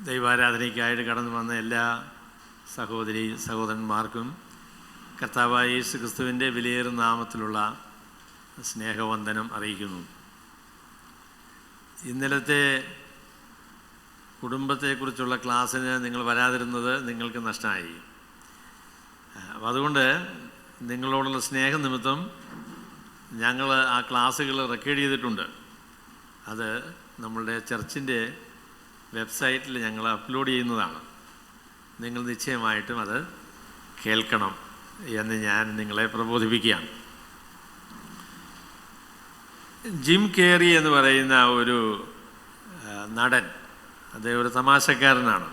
ദൈവാരാധനയ്ക്കായിട്ട് കടന്നു വന്ന എല്ലാ സഹോദരന്മാർക്കും കർത്താവായ യേശു ക്രിസ്തുവിൻ്റെ വിലയേറുന്ന നാമത്തിലുള്ള സ്നേഹവന്ദനം അറിയിക്കുന്നു. ഇന്നലത്തെ കുടുംബത്തെക്കുറിച്ചുള്ള ക്ലാസ്സിന് നിങ്ങൾ വരാതിരുന്നത് നിങ്ങൾക്ക് നഷ്ടമായി. അപ്പം അതുകൊണ്ട് നിങ്ങളോടുള്ള സ്നേഹനിമിത്തം ഞങ്ങൾ ആ ക്ലാസ്സുകൾ റെക്കോർഡ് ചെയ്തിട്ടുണ്ട്. അത് നമ്മളുടെ ചർച്ചിൻ്റെ വെബ്സൈറ്റിൽ ഞങ്ങൾ അപ്ലോഡ് ചെയ്യുന്നതാണ്. നിങ്ങൾ നിശ്ചയമായിട്ടും അത് കേൾക്കണം എന്ന് ഞാൻ നിങ്ങളെ പ്രബോധിപ്പിക്കുകയാണ്. ജിം കേറി എന്ന് പറയുന്ന ഒരു നടൻ, അദ്ദേഹം ഒരു തമാശക്കാരനാണ്.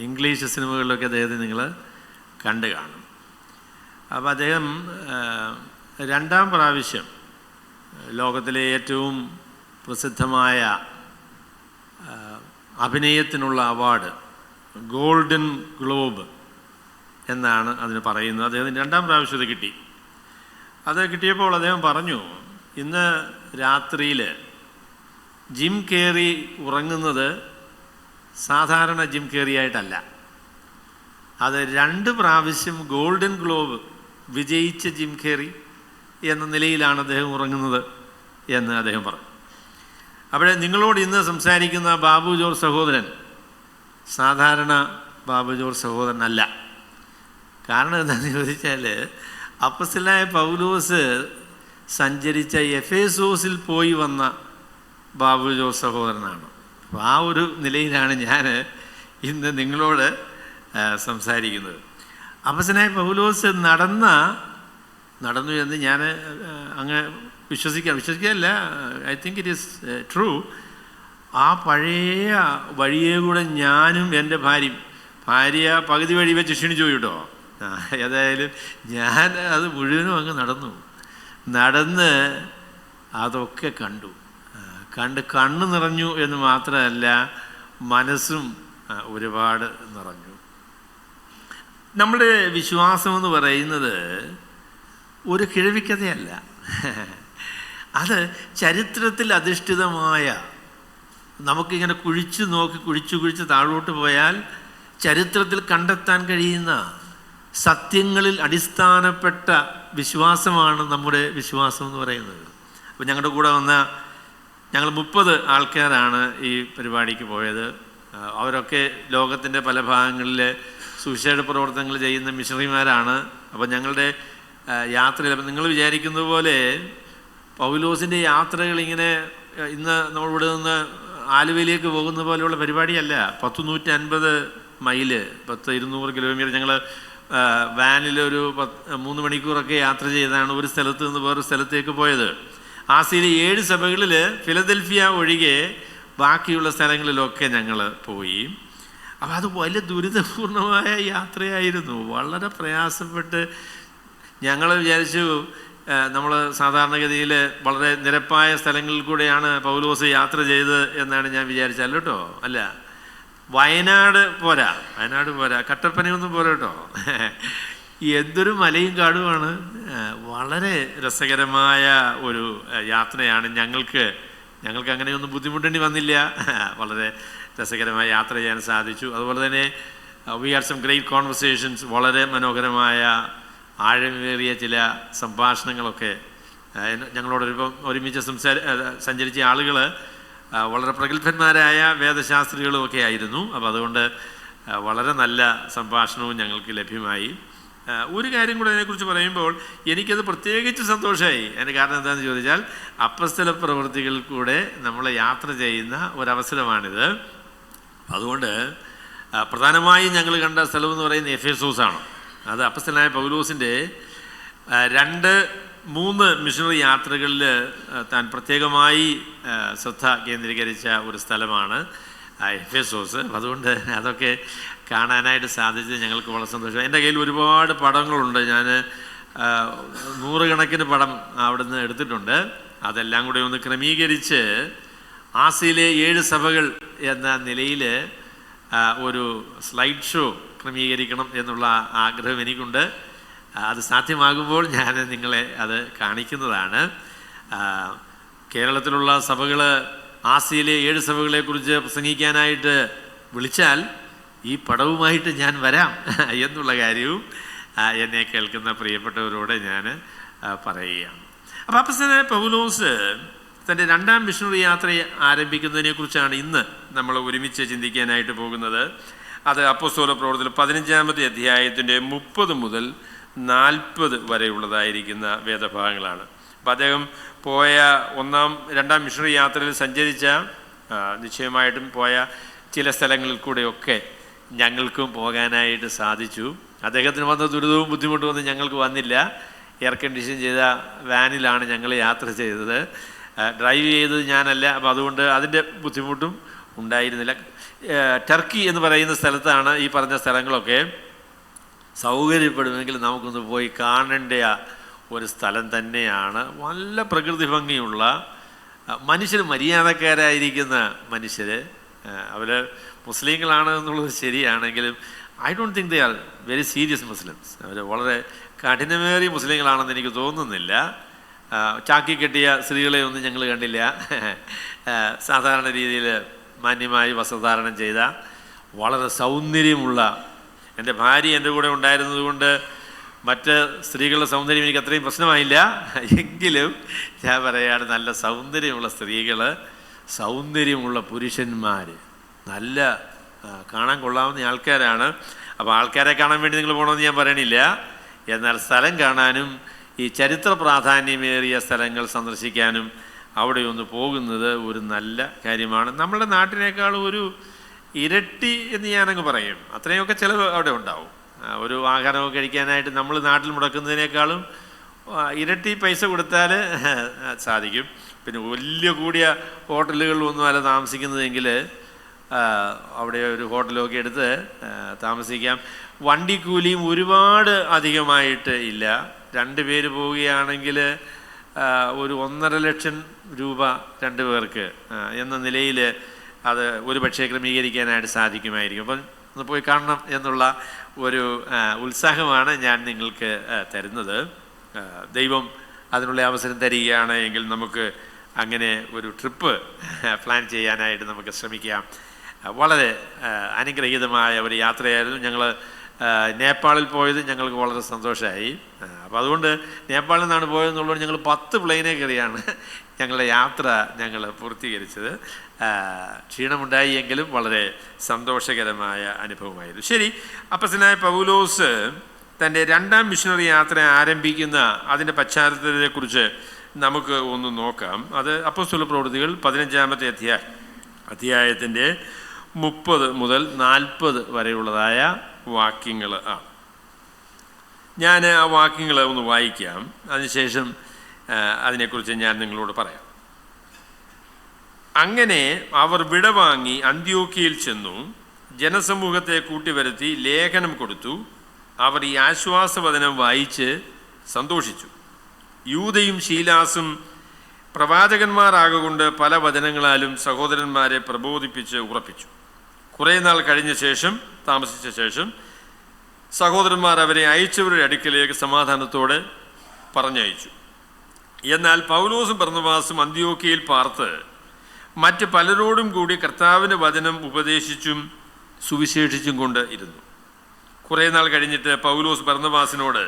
ഇംഗ്ലീഷ് സിനിമകളിലൊക്കെ അദ്ദേഹത്തെ നിങ്ങൾ കണ്ടു കാണും. അപ്പോൾ അദ്ദേഹം രണ്ടാം പ്രാവശ്യം ലോകത്തിലെ ഏറ്റവും പ്രസിദ്ധമായ അഭിനയത്തിനുള്ള അവാർഡ് ഗോൾഡൻ ഗ്ലോബ് എന്നാണ് അതിന് പറയുന്നത്. അദ്ദേഹത്തിന് രണ്ടാം പ്രാവശ്യം അത് കിട്ടി. അത് കിട്ടിയപ്പോൾ അദ്ദേഹം പറഞ്ഞു, ഇന്ന് രാത്രിയിൽ ജിം കേറി ഉറങ്ങുന്നത് സാധാരണ ജിം കേറി ആയിട്ടല്ല, അത് 2 പ്രാവശ്യം ഗോൾഡൻ ഗ്ലോബ് വിജയിച്ച ജിം കേറി എന്ന നിലയിലാണ് അദ്ദേഹം ഉറങ്ങുന്നത് എന്ന് അദ്ദേഹം പറഞ്ഞു. അവിടെ നിങ്ങളോട് ഇന്ന് സംസാരിക്കുന്ന ബാബു ജോർജ് സഹോദരൻ സാധാരണ ബാബു ജോർജ് സഹോദരനല്ല. കാരണം എന്താണെന്ന് ചോദിച്ചാൽ, അപ്പസ്തലനായ പൗലോസ് സഞ്ചരിച്ച എഫേസോസിൽ പോയി വന്ന ബാബു ജോർജ് സഹോദരനാണ്. അപ്പോൾ ആ ഒരു നിലയിലാണ് ഞാൻ ഇന്ന് നിങ്ങളോട് സംസാരിക്കുന്നത്. അപ്പസ്തലനായ പൗലോസ് നടന്നു എന്ന് ഞാൻ അങ്ങ് വിശ്വസിക്കുകയല്ല, I think it is true. ആ പഴയ വഴിയെ കൂടെ ഞാനും എൻ്റെ ഭാര്യ പകുതി വഴി വെച്ച് ക്ഷണിച്ചു പോയി കേട്ടോ. ഏതായാലും ഞാൻ അത് മുഴുവനും അങ്ങ് നടന്ന് അതൊക്കെ കണ്ണ് നിറഞ്ഞു എന്ന് മാത്രമല്ല, മനസ്സും ഒരുപാട് നിറഞ്ഞു. നമ്മുടെ വിശ്വാസമെന്ന് പറയുന്നത് ഒരു കിഴവിക്കഥയല്ല, അത് ചരിത്രത്തിൽ അധിഷ്ഠിതമായ, നമുക്കിങ്ങനെ കുഴിച്ച് താഴോട്ട് പോയാൽ ചരിത്രത്തിൽ കണ്ടെത്താൻ കഴിയുന്ന സത്യങ്ങളിൽ അടിസ്ഥാനപ്പെട്ട വിശ്വാസമാണ് നമ്മുടെ വിശ്വാസം എന്ന് പറയുന്നത്. അപ്പോൾ ഞങ്ങളുടെ കൂടെ വന്ന ഞങ്ങൾ 30 ആൾക്കാരാണ് ഈ പരിപാടിക്ക് പോയത്. അവരൊക്കെ ലോകത്തിൻ്റെ പല ഭാഗങ്ങളിൽ സുവിശേഷ പ്രവർത്തനങ്ങൾ ചെയ്യുന്ന മിഷണറിമാരാണ്. അപ്പോൾ ഞങ്ങളുടെ യാത്രയിൽ, അപ്പം നിങ്ങൾ വിചാരിക്കുന്നത് പോലെ പൗലോസിൻ്റെ യാത്രകൾ ഇങ്ങനെ ഇന്ന് നമ്മളിവിടെ നിന്ന് ആലുവയിലേക്ക് പോകുന്ന പോലെയുള്ള പരിപാടിയല്ല. 150 മൈല് 200 കിലോമീറ്റർ ഞങ്ങൾ വാനിലൊരു 3 മണിക്കൂറൊക്കെ യാത്ര ചെയ്താണ് ഒരു സ്ഥലത്ത് നിന്ന് വേറൊരു സ്ഥലത്തേക്ക് പോയത്. ആസിയയിലെ 7 സഭകളിൽ ഫിലദൽഫിയ ഒഴികെ ബാക്കിയുള്ള സ്ഥലങ്ങളിലൊക്കെ ഞങ്ങൾ പോയി. അപ്പോൾ അത് വലിയ ദുരിതപൂർണമായ യാത്രയായിരുന്നു. വളരെ പ്രയാസപ്പെട്ട് ഞങ്ങൾ വിചാരിച്ചു, നമ്മൾ സാധാരണഗതിയിൽ വളരെ നിരപ്പായ സ്ഥലങ്ങളിൽ കൂടെയാണ് പൗലോസ് യാത്ര ചെയ്തത് എന്നാണ് ഞാൻ വിചാരിച്ചത്. കേട്ടോ, അല്ല, വയനാട് പോരാ, കട്ടപ്പനയൊന്നും പോരാ കേട്ടോ. എന്തൊരു മലയും കാടുമാണ്. വളരെ രസകരമായ ഒരു യാത്രയാണ്. ഞങ്ങൾക്ക് അങ്ങനെയൊന്നും ബുദ്ധിമുട്ടേണ്ടി വന്നില്ല. വളരെ രസകരമായ യാത്ര ചെയ്യാൻ സാധിച്ചു. അതുപോലെ തന്നെ we had some great conversations. വളരെ മനോഹരമായ ആഴമേറിയ ചില സംഭാഷണങ്ങളൊക്കെ. ഞങ്ങളോടൊപ്പം ഒരുമിച്ച് സഞ്ചരിച്ച ആളുകൾ വളരെ പ്രഗത്ഭന്മാരായ വേദശാസ്ത്രികളുമൊക്കെ ആയിരുന്നു. അപ്പോൾ അതുകൊണ്ട് വളരെ നല്ല സംഭാഷണവും ഞങ്ങൾക്ക് ലഭ്യമായി. ഒരു കാര്യം കൂടെ അതിനെക്കുറിച്ച് പറയുമ്പോൾ എനിക്കത് പ്രത്യേകിച്ച് സന്തോഷമായി. അതിന് കാരണം എന്താണെന്ന് ചോദിച്ചാൽ, അപ്പസ്തല പ്രവൃത്തികളിൽ കൂടെ നമ്മൾ യാത്ര ചെയ്യുന്ന ഒരവസരമാണിത്. അതുകൊണ്ട് പ്രധാനമായും ഞങ്ങൾ കണ്ട സ്ഥലമെന്ന് പറയുന്നത് എഫേസോസാണ്. അത് അപ്പസ്തലനായ പൗലോസിൻ്റെ 2-3 മിഷണറി യാത്രകളിൽ താൻ പ്രത്യേകമായി ശ്രദ്ധ കേന്ദ്രീകരിച്ച ഒരു സ്ഥലമാണ് എഫേസോസ്. അതുകൊണ്ട് അതൊക്കെ കാണാനായിട്ട് സാധിച്ചത് ഞങ്ങൾക്ക് വളരെ സന്തോഷം. എൻ്റെ കയ്യിൽ ഒരുപാട് പടങ്ങളുണ്ട്. ഞാൻ 100 കണക്കിന് പടം അവിടുന്ന് എടുത്തിട്ടുണ്ട്. അതെല്ലാം കൂടെ ഒന്ന് ക്രമീകരിച്ച് ആസിയയിലെ 7 സഭകൾ എന്ന നിലയിൽ ഒരു സ്ലൈഡ് ഷോ ക്രമീകരിക്കണം എന്നുള്ള ആഗ്രഹം എനിക്കുണ്ട്. അത് സാധ്യമാകുമ്പോൾ ഞാൻ നിങ്ങളെ അത് കാണിക്കുന്നതാണ്. കേരളത്തിലുള്ള സഭകൾ ആസിയയിലെ 7 സഭകളെക്കുറിച്ച് പ്രസംഗിക്കാനായിട്ട് വിളിച്ചാൽ ഈ പടവുമായിട്ട് ഞാൻ വരാം എന്നുള്ള കാര്യവും എന്നെ കേൾക്കുന്ന പ്രിയപ്പെട്ടവരോട് ഞാൻ പറയുകയാണ്. അപ്പോൾ അപ്പോസ്തലനായ പൗലോസ് തൻ്റെ രണ്ടാം മിഷണറി യാത്ര ആരംഭിക്കുന്നതിനെക്കുറിച്ചാണ് ഇന്ന് നമ്മൾ ഒരുമിച്ച് ചിന്തിക്കാനായിട്ട് പോകുന്നത്. അത് അപ്പോസ്തല പ്രവർത്തനം 15-ാമത്തെ അധ്യായത്തിൻ്റെ 30 മുതൽ 40 വരെയുള്ളതായിരിക്കുന്ന വേദഭാഗങ്ങളാണ്. അപ്പം അദ്ദേഹം പോയ രണ്ടാം മിഷണറി യാത്രയിൽ സഞ്ചരിച്ച നിശ്ചയമായിട്ടും പോയ ചില സ്ഥലങ്ങളിൽ കൂടെയൊക്കെ ഞങ്ങൾക്കും പോകാനായിട്ട് സാധിച്ചു. അദ്ദേഹത്തിന് വന്ന ദുരിതവും ബുദ്ധിമുട്ടും ഒന്നും ഞങ്ങൾക്ക് വന്നില്ല. എയർ കണ്ടീഷൻ ചെയ്ത വാനിലാണ് ഞങ്ങൾ യാത്ര ചെയ്തത്. ഡ്രൈവ് ചെയ്തത് ഞാനല്ല. അപ്പോൾ അതുകൊണ്ട് അതിൻ്റെ ബുദ്ധിമുട്ടും ഉണ്ടായിരുന്നില്ല. ടർക്കി എന്ന് പറയുന്ന സ്ഥലത്താണ് ഈ പറഞ്ഞ സ്ഥലങ്ങളൊക്കെ. സൗകര്യപ്പെടുമെങ്കിൽ നമുക്കൊന്ന് പോയി കാണേണ്ട ഒരു സ്ഥലം തന്നെയാണ്. നല്ല പ്രകൃതി ഭംഗിയുള്ള, മനുഷ്യർ മര്യാദക്കാരായിരിക്കുന്ന മനുഷ്യർ. അവർ മുസ്ലിങ്ങളാണ് എന്നുള്ളത് ശരിയാണെങ്കിലും I don't think they are very serious Muslims. അവർ വളരെ കഠിനമേറിയ മുസ്ലിങ്ങളാണെന്ന് എനിക്ക് തോന്നുന്നില്ല. ചാക്കി കെട്ടിയ സ്ത്രീകളെ ഒന്നും ഞങ്ങൾ കണ്ടില്ല. സാധാരണ രീതിയിൽ മാന്യമായി വസ്ത്രധാരണം ചെയ്ത വളരെ സൗന്ദര്യമുള്ള, എൻ്റെ ഭാര്യ എൻ്റെ കൂടെ ഉണ്ടായിരുന്നത് കൊണ്ട് മറ്റ് സ്ത്രീകളുടെ സൗന്ദര്യം എനിക്ക് അത്രയും പ്രശ്നമായില്ല. എങ്കിലും ഞാൻ പറയുകയാണ്, നല്ല സൗന്ദര്യമുള്ള സ്ത്രീകൾ, സൗന്ദര്യമുള്ള പുരുഷന്മാർ, നല്ല കാണാൻ കൊള്ളാവുന്ന ആൾക്കാരാണ്. അപ്പോൾ ആൾക്കാരെ കാണാൻ വേണ്ടി നിങ്ങൾ പോകണമെന്ന് ഞാൻ പറയണില്ല. എന്നാൽ സ്ഥലം കാണാനും ഈ ചരിത്ര പ്രാധാന്യമേറിയ സ്ഥലങ്ങൾ സന്ദർശിക്കാനും അവിടെ ഒന്ന് പോകുന്നത് ഒരു നല്ല കാര്യമാണ്. നമ്മുടെ നാട്ടിനേക്കാളും ഒരു ഇരട്ടി എന്ന് ഞാനങ്ങ് പറയും. അത്രയൊക്കെ ചിലവ് അവിടെ ഉണ്ടാവും. ഒരു ആഹാരമൊക്കെ കഴിക്കാനായിട്ട് നമ്മൾ നാട്ടിൽ മുടക്കുന്നതിനേക്കാളും ഇരട്ടി പൈസ കൊടുത്താൽ സാധിക്കും. പിന്നെ വലിയ കൂടിയ ഹോട്ടലുകളിലൊന്നും അല്ല താമസിക്കുന്നതെങ്കിൽ അവിടെ ഒരു ഹോട്ടലൊക്കെ എടുത്ത് താമസിക്കാം. വണ്ടിക്കൂലിയും ഒരുപാട് അധികമായിട്ട് ഇല്ല. 2 പേര് പോവുകയാണെങ്കിൽ ഒരു 1.5 ലക്ഷം രൂപ 2 പേർക്ക് എന്ന നിലയിൽ അത് ഒരു പക്ഷേ ക്രമീകരിക്കാനായിട്ട് സാധിക്കുമായിരിക്കും. അപ്പം ഒന്ന് പോയി കാണണം എന്നുള്ള ഒരു ഉത്സാഹമാണ് ഞാൻ നിങ്ങൾക്ക് തരുന്നത്. ദൈവം അതിനുള്ള അവസരം തരികയാണ് എങ്കിൽ നമുക്ക് അങ്ങനെ ഒരു ട്രിപ്പ് പ്ലാൻ ചെയ്യാനായിട്ട് നമുക്ക് ശ്രമിക്കാം. വളരെ അനുഗ്രഹീതമായ ഒരു യാത്രയായിരുന്നു. ഞങ്ങൾ നേപ്പാളിൽ പോയത് ഞങ്ങൾക്ക് വളരെ സന്തോഷമായി. അപ്പോൾ അതുകൊണ്ട് നേപ്പാളിൽ നിന്നാണ് പോയതെന്നുള്ളത് ഞങ്ങൾ 10 പ്ലെയിനെ കയറിയാണ് ഞങ്ങളുടെ യാത്ര ഞങ്ങൾ പൂർത്തീകരിച്ചത്. ക്ഷീണമുണ്ടായി എങ്കിലും വളരെ സന്തോഷകരമായ അനുഭവമായിരുന്നു. ശരി, അപ്പോസ്തലനായ പൗലോസ് തൻ്റെ രണ്ടാം മിഷണറി യാത്ര ആരംഭിക്കുന്ന അതിൻ്റെ പശ്ചാത്തലത്തെക്കുറിച്ച് നമുക്ക് ഒന്ന് നോക്കാം. അത് അപ്പോസ്തല പ്രവൃത്തികൾ 15-ാമത്തെ അധ്യായത്തിൻ്റെ 30 മുതൽ 40 വരെയുള്ളതായ വാക്യങ്ങൾ ആണ്. ഞാൻ ആ വാക്യങ്ങൾ ഒന്ന് വായിക്കാം. അതിനുശേഷം അതിനെക്കുറിച്ച് ഞാൻ നിങ്ങളോട് പറയാം. അങ്ങനെ അവർ വിടവാങ്ങി അന്ത്യോക്യയിൽ ചെന്നു, ജനസമൂഹത്തെ കൂട്ടിവരുത്തി ലേഖനം കൊടുത്തു. അവർ ഈ ആശ്വാസവചനം വായിച്ച് സന്തോഷിച്ചു. യൂദയും ശീലാസും പ്രവാചകന്മാരാകൊണ്ട് പല വചനങ്ങളാലും സഹോദരന്മാരെ പ്രബോധിപ്പിച്ച് ഉറപ്പിച്ചു. കുറേ നാൾ താമസിച്ച ശേഷം സഹോദരന്മാർ അവരെ അയച്ചവരുടെ അടുക്കലേക്ക് സമാധാനത്തോടെ പറഞ്ഞയച്ചു. എന്നാൽ പൗലോസും ബർന്നബാസും അന്ത്യോക്യയിൽ പാർത്ത് മറ്റ് പലരോടും കൂടി കർത്താവിൻ്റെ വചനം ഉപദേശിച്ചും സുവിശേഷിച്ചും കൊണ്ട് ഇരുന്നു. കുറേ നാൾ കഴിഞ്ഞിട്ട് പൗലോസ് ബർന്നബാസിനോട്,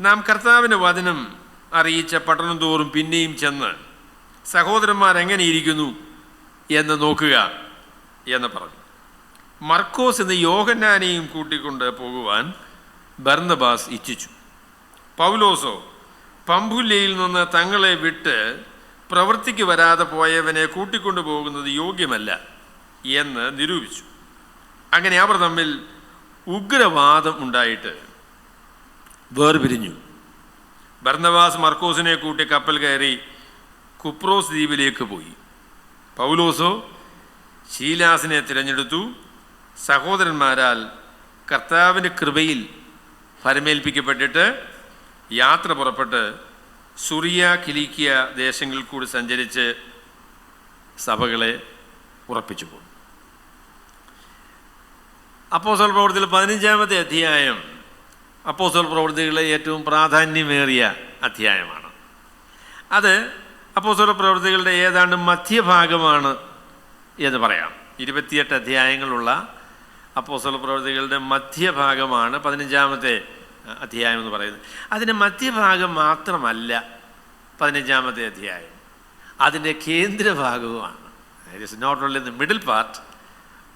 നാം കർത്താവിൻ്റെ വചനം അറിയിച്ച പട്ടണം തോറും പിന്നെയും ചെന്ന് സഹോദരന്മാർ എങ്ങനെയിരിക്കുന്നു എന്ന് നോക്കുക എന്ന് പറഞ്ഞു. മർക്കോസ് എന്ന യോഹന്നാനെയും കൂട്ടിക്കൊണ്ട് പോകുവാൻ ബർന്നബാസ് ഇച്ഛിച്ചു. പൗലോസോ പംഫുല്യയിൽ നിന്ന് തങ്ങളെ വിട്ട് പ്രവൃത്തിക്ക് വരാതെ പോയവനെ കൂട്ടിക്കൊണ്ടു പോകുന്നത് യോഗ്യമല്ല എന്ന് നിരൂപിച്ചു. അങ്ങനെ അവർ തമ്മിൽ ഉഗ്രവാദം ഉണ്ടായിട്ട് വേർപിരിഞ്ഞു. ബർന്നബാസ് മർക്കോസിനെ കൂട്ടി കപ്പൽ കയറി കുപ്രോസ് ദ്വീപിലേക്ക് പോയി. പൗലോസോ ശീലാസിനെ തിരഞ്ഞെടുത്തു. സഹോദരന്മാരാൽ കർത്താവിൻ്റെ കൃപയിൽ ഫലമേൽപ്പിക്കപ്പെട്ടിട്ട് യാത്ര പുറപ്പെട്ട് സുറിയ, കിലിക്കിയ ദേശങ്ങളിൽ കൂടി സഞ്ചരിച്ച് സഭകളെ ഉറപ്പിച്ചു പോകും. അപ്പോസ്തല പ്രവൃത്തികൾ 15-ാമത്തെ അധ്യായം അപ്പോസ്തല പ്രവൃത്തികളിലെ ഏറ്റവും പ്രാധാന്യമേറിയ അധ്യായമാണ്. അത് അപ്പോസ്തല പ്രവൃത്തികളുടെ ഏതാണ്ട് മധ്യഭാഗമാണ് എന്ന് പറയാം. 28 അധ്യായങ്ങളുള്ള അപ്പോസ്തല പ്രവൃത്തികളുടെ മധ്യഭാഗമാണ് 15-ാമത്തെ അധ്യായം എന്ന് പറയുന്നത്. അതിൻ്റെ മധ്യഭാഗം മാത്രമല്ല 15-ാമത്തെ അധ്യായം, അതിൻ്റെ കേന്ദ്രഭാഗവുമാണ്. It is not only the middle part,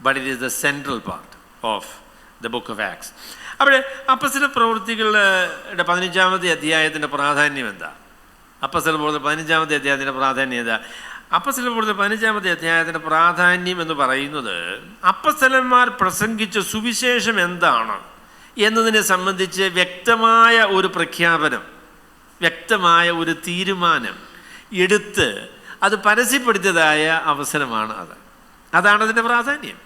but it is the central part of the book of Acts. അവിടെ അപ്പോസ്തല പ്രവൃത്തികളുടെ 15-ാമത്തെ അധ്യായത്തിൻ്റെ പ്രാധാന്യം എന്താ? അപ്പോസ്തല പ്രവൃത്തി 15-ാമത്തെ അധ്യായത്തിൻ്റെ പ്രാധാന്യം എന്താ? അപ്പോസ്തല പ്രവൃത്തി 15-ാമത്തെ അധ്യായത്തിൻ്റെ പ്രാധാന്യം എന്ന് പറയുന്നത് അപ്പോസ്തലന്മാർ പ്രസംഗിച്ച സുവിശേഷം എന്താണ് എന്നതിനെ സംബന്ധിച്ച് വ്യക്തമായ ഒരു പ്രഖ്യാപനം, വ്യക്തമായ ഒരു തീരുമാനം എടുത്ത് അത് പരസ്യപ്പെടുത്തിയതായ അവസരമാണ് അതാണ് അതിൻ്റെ പ്രാധാന്യം.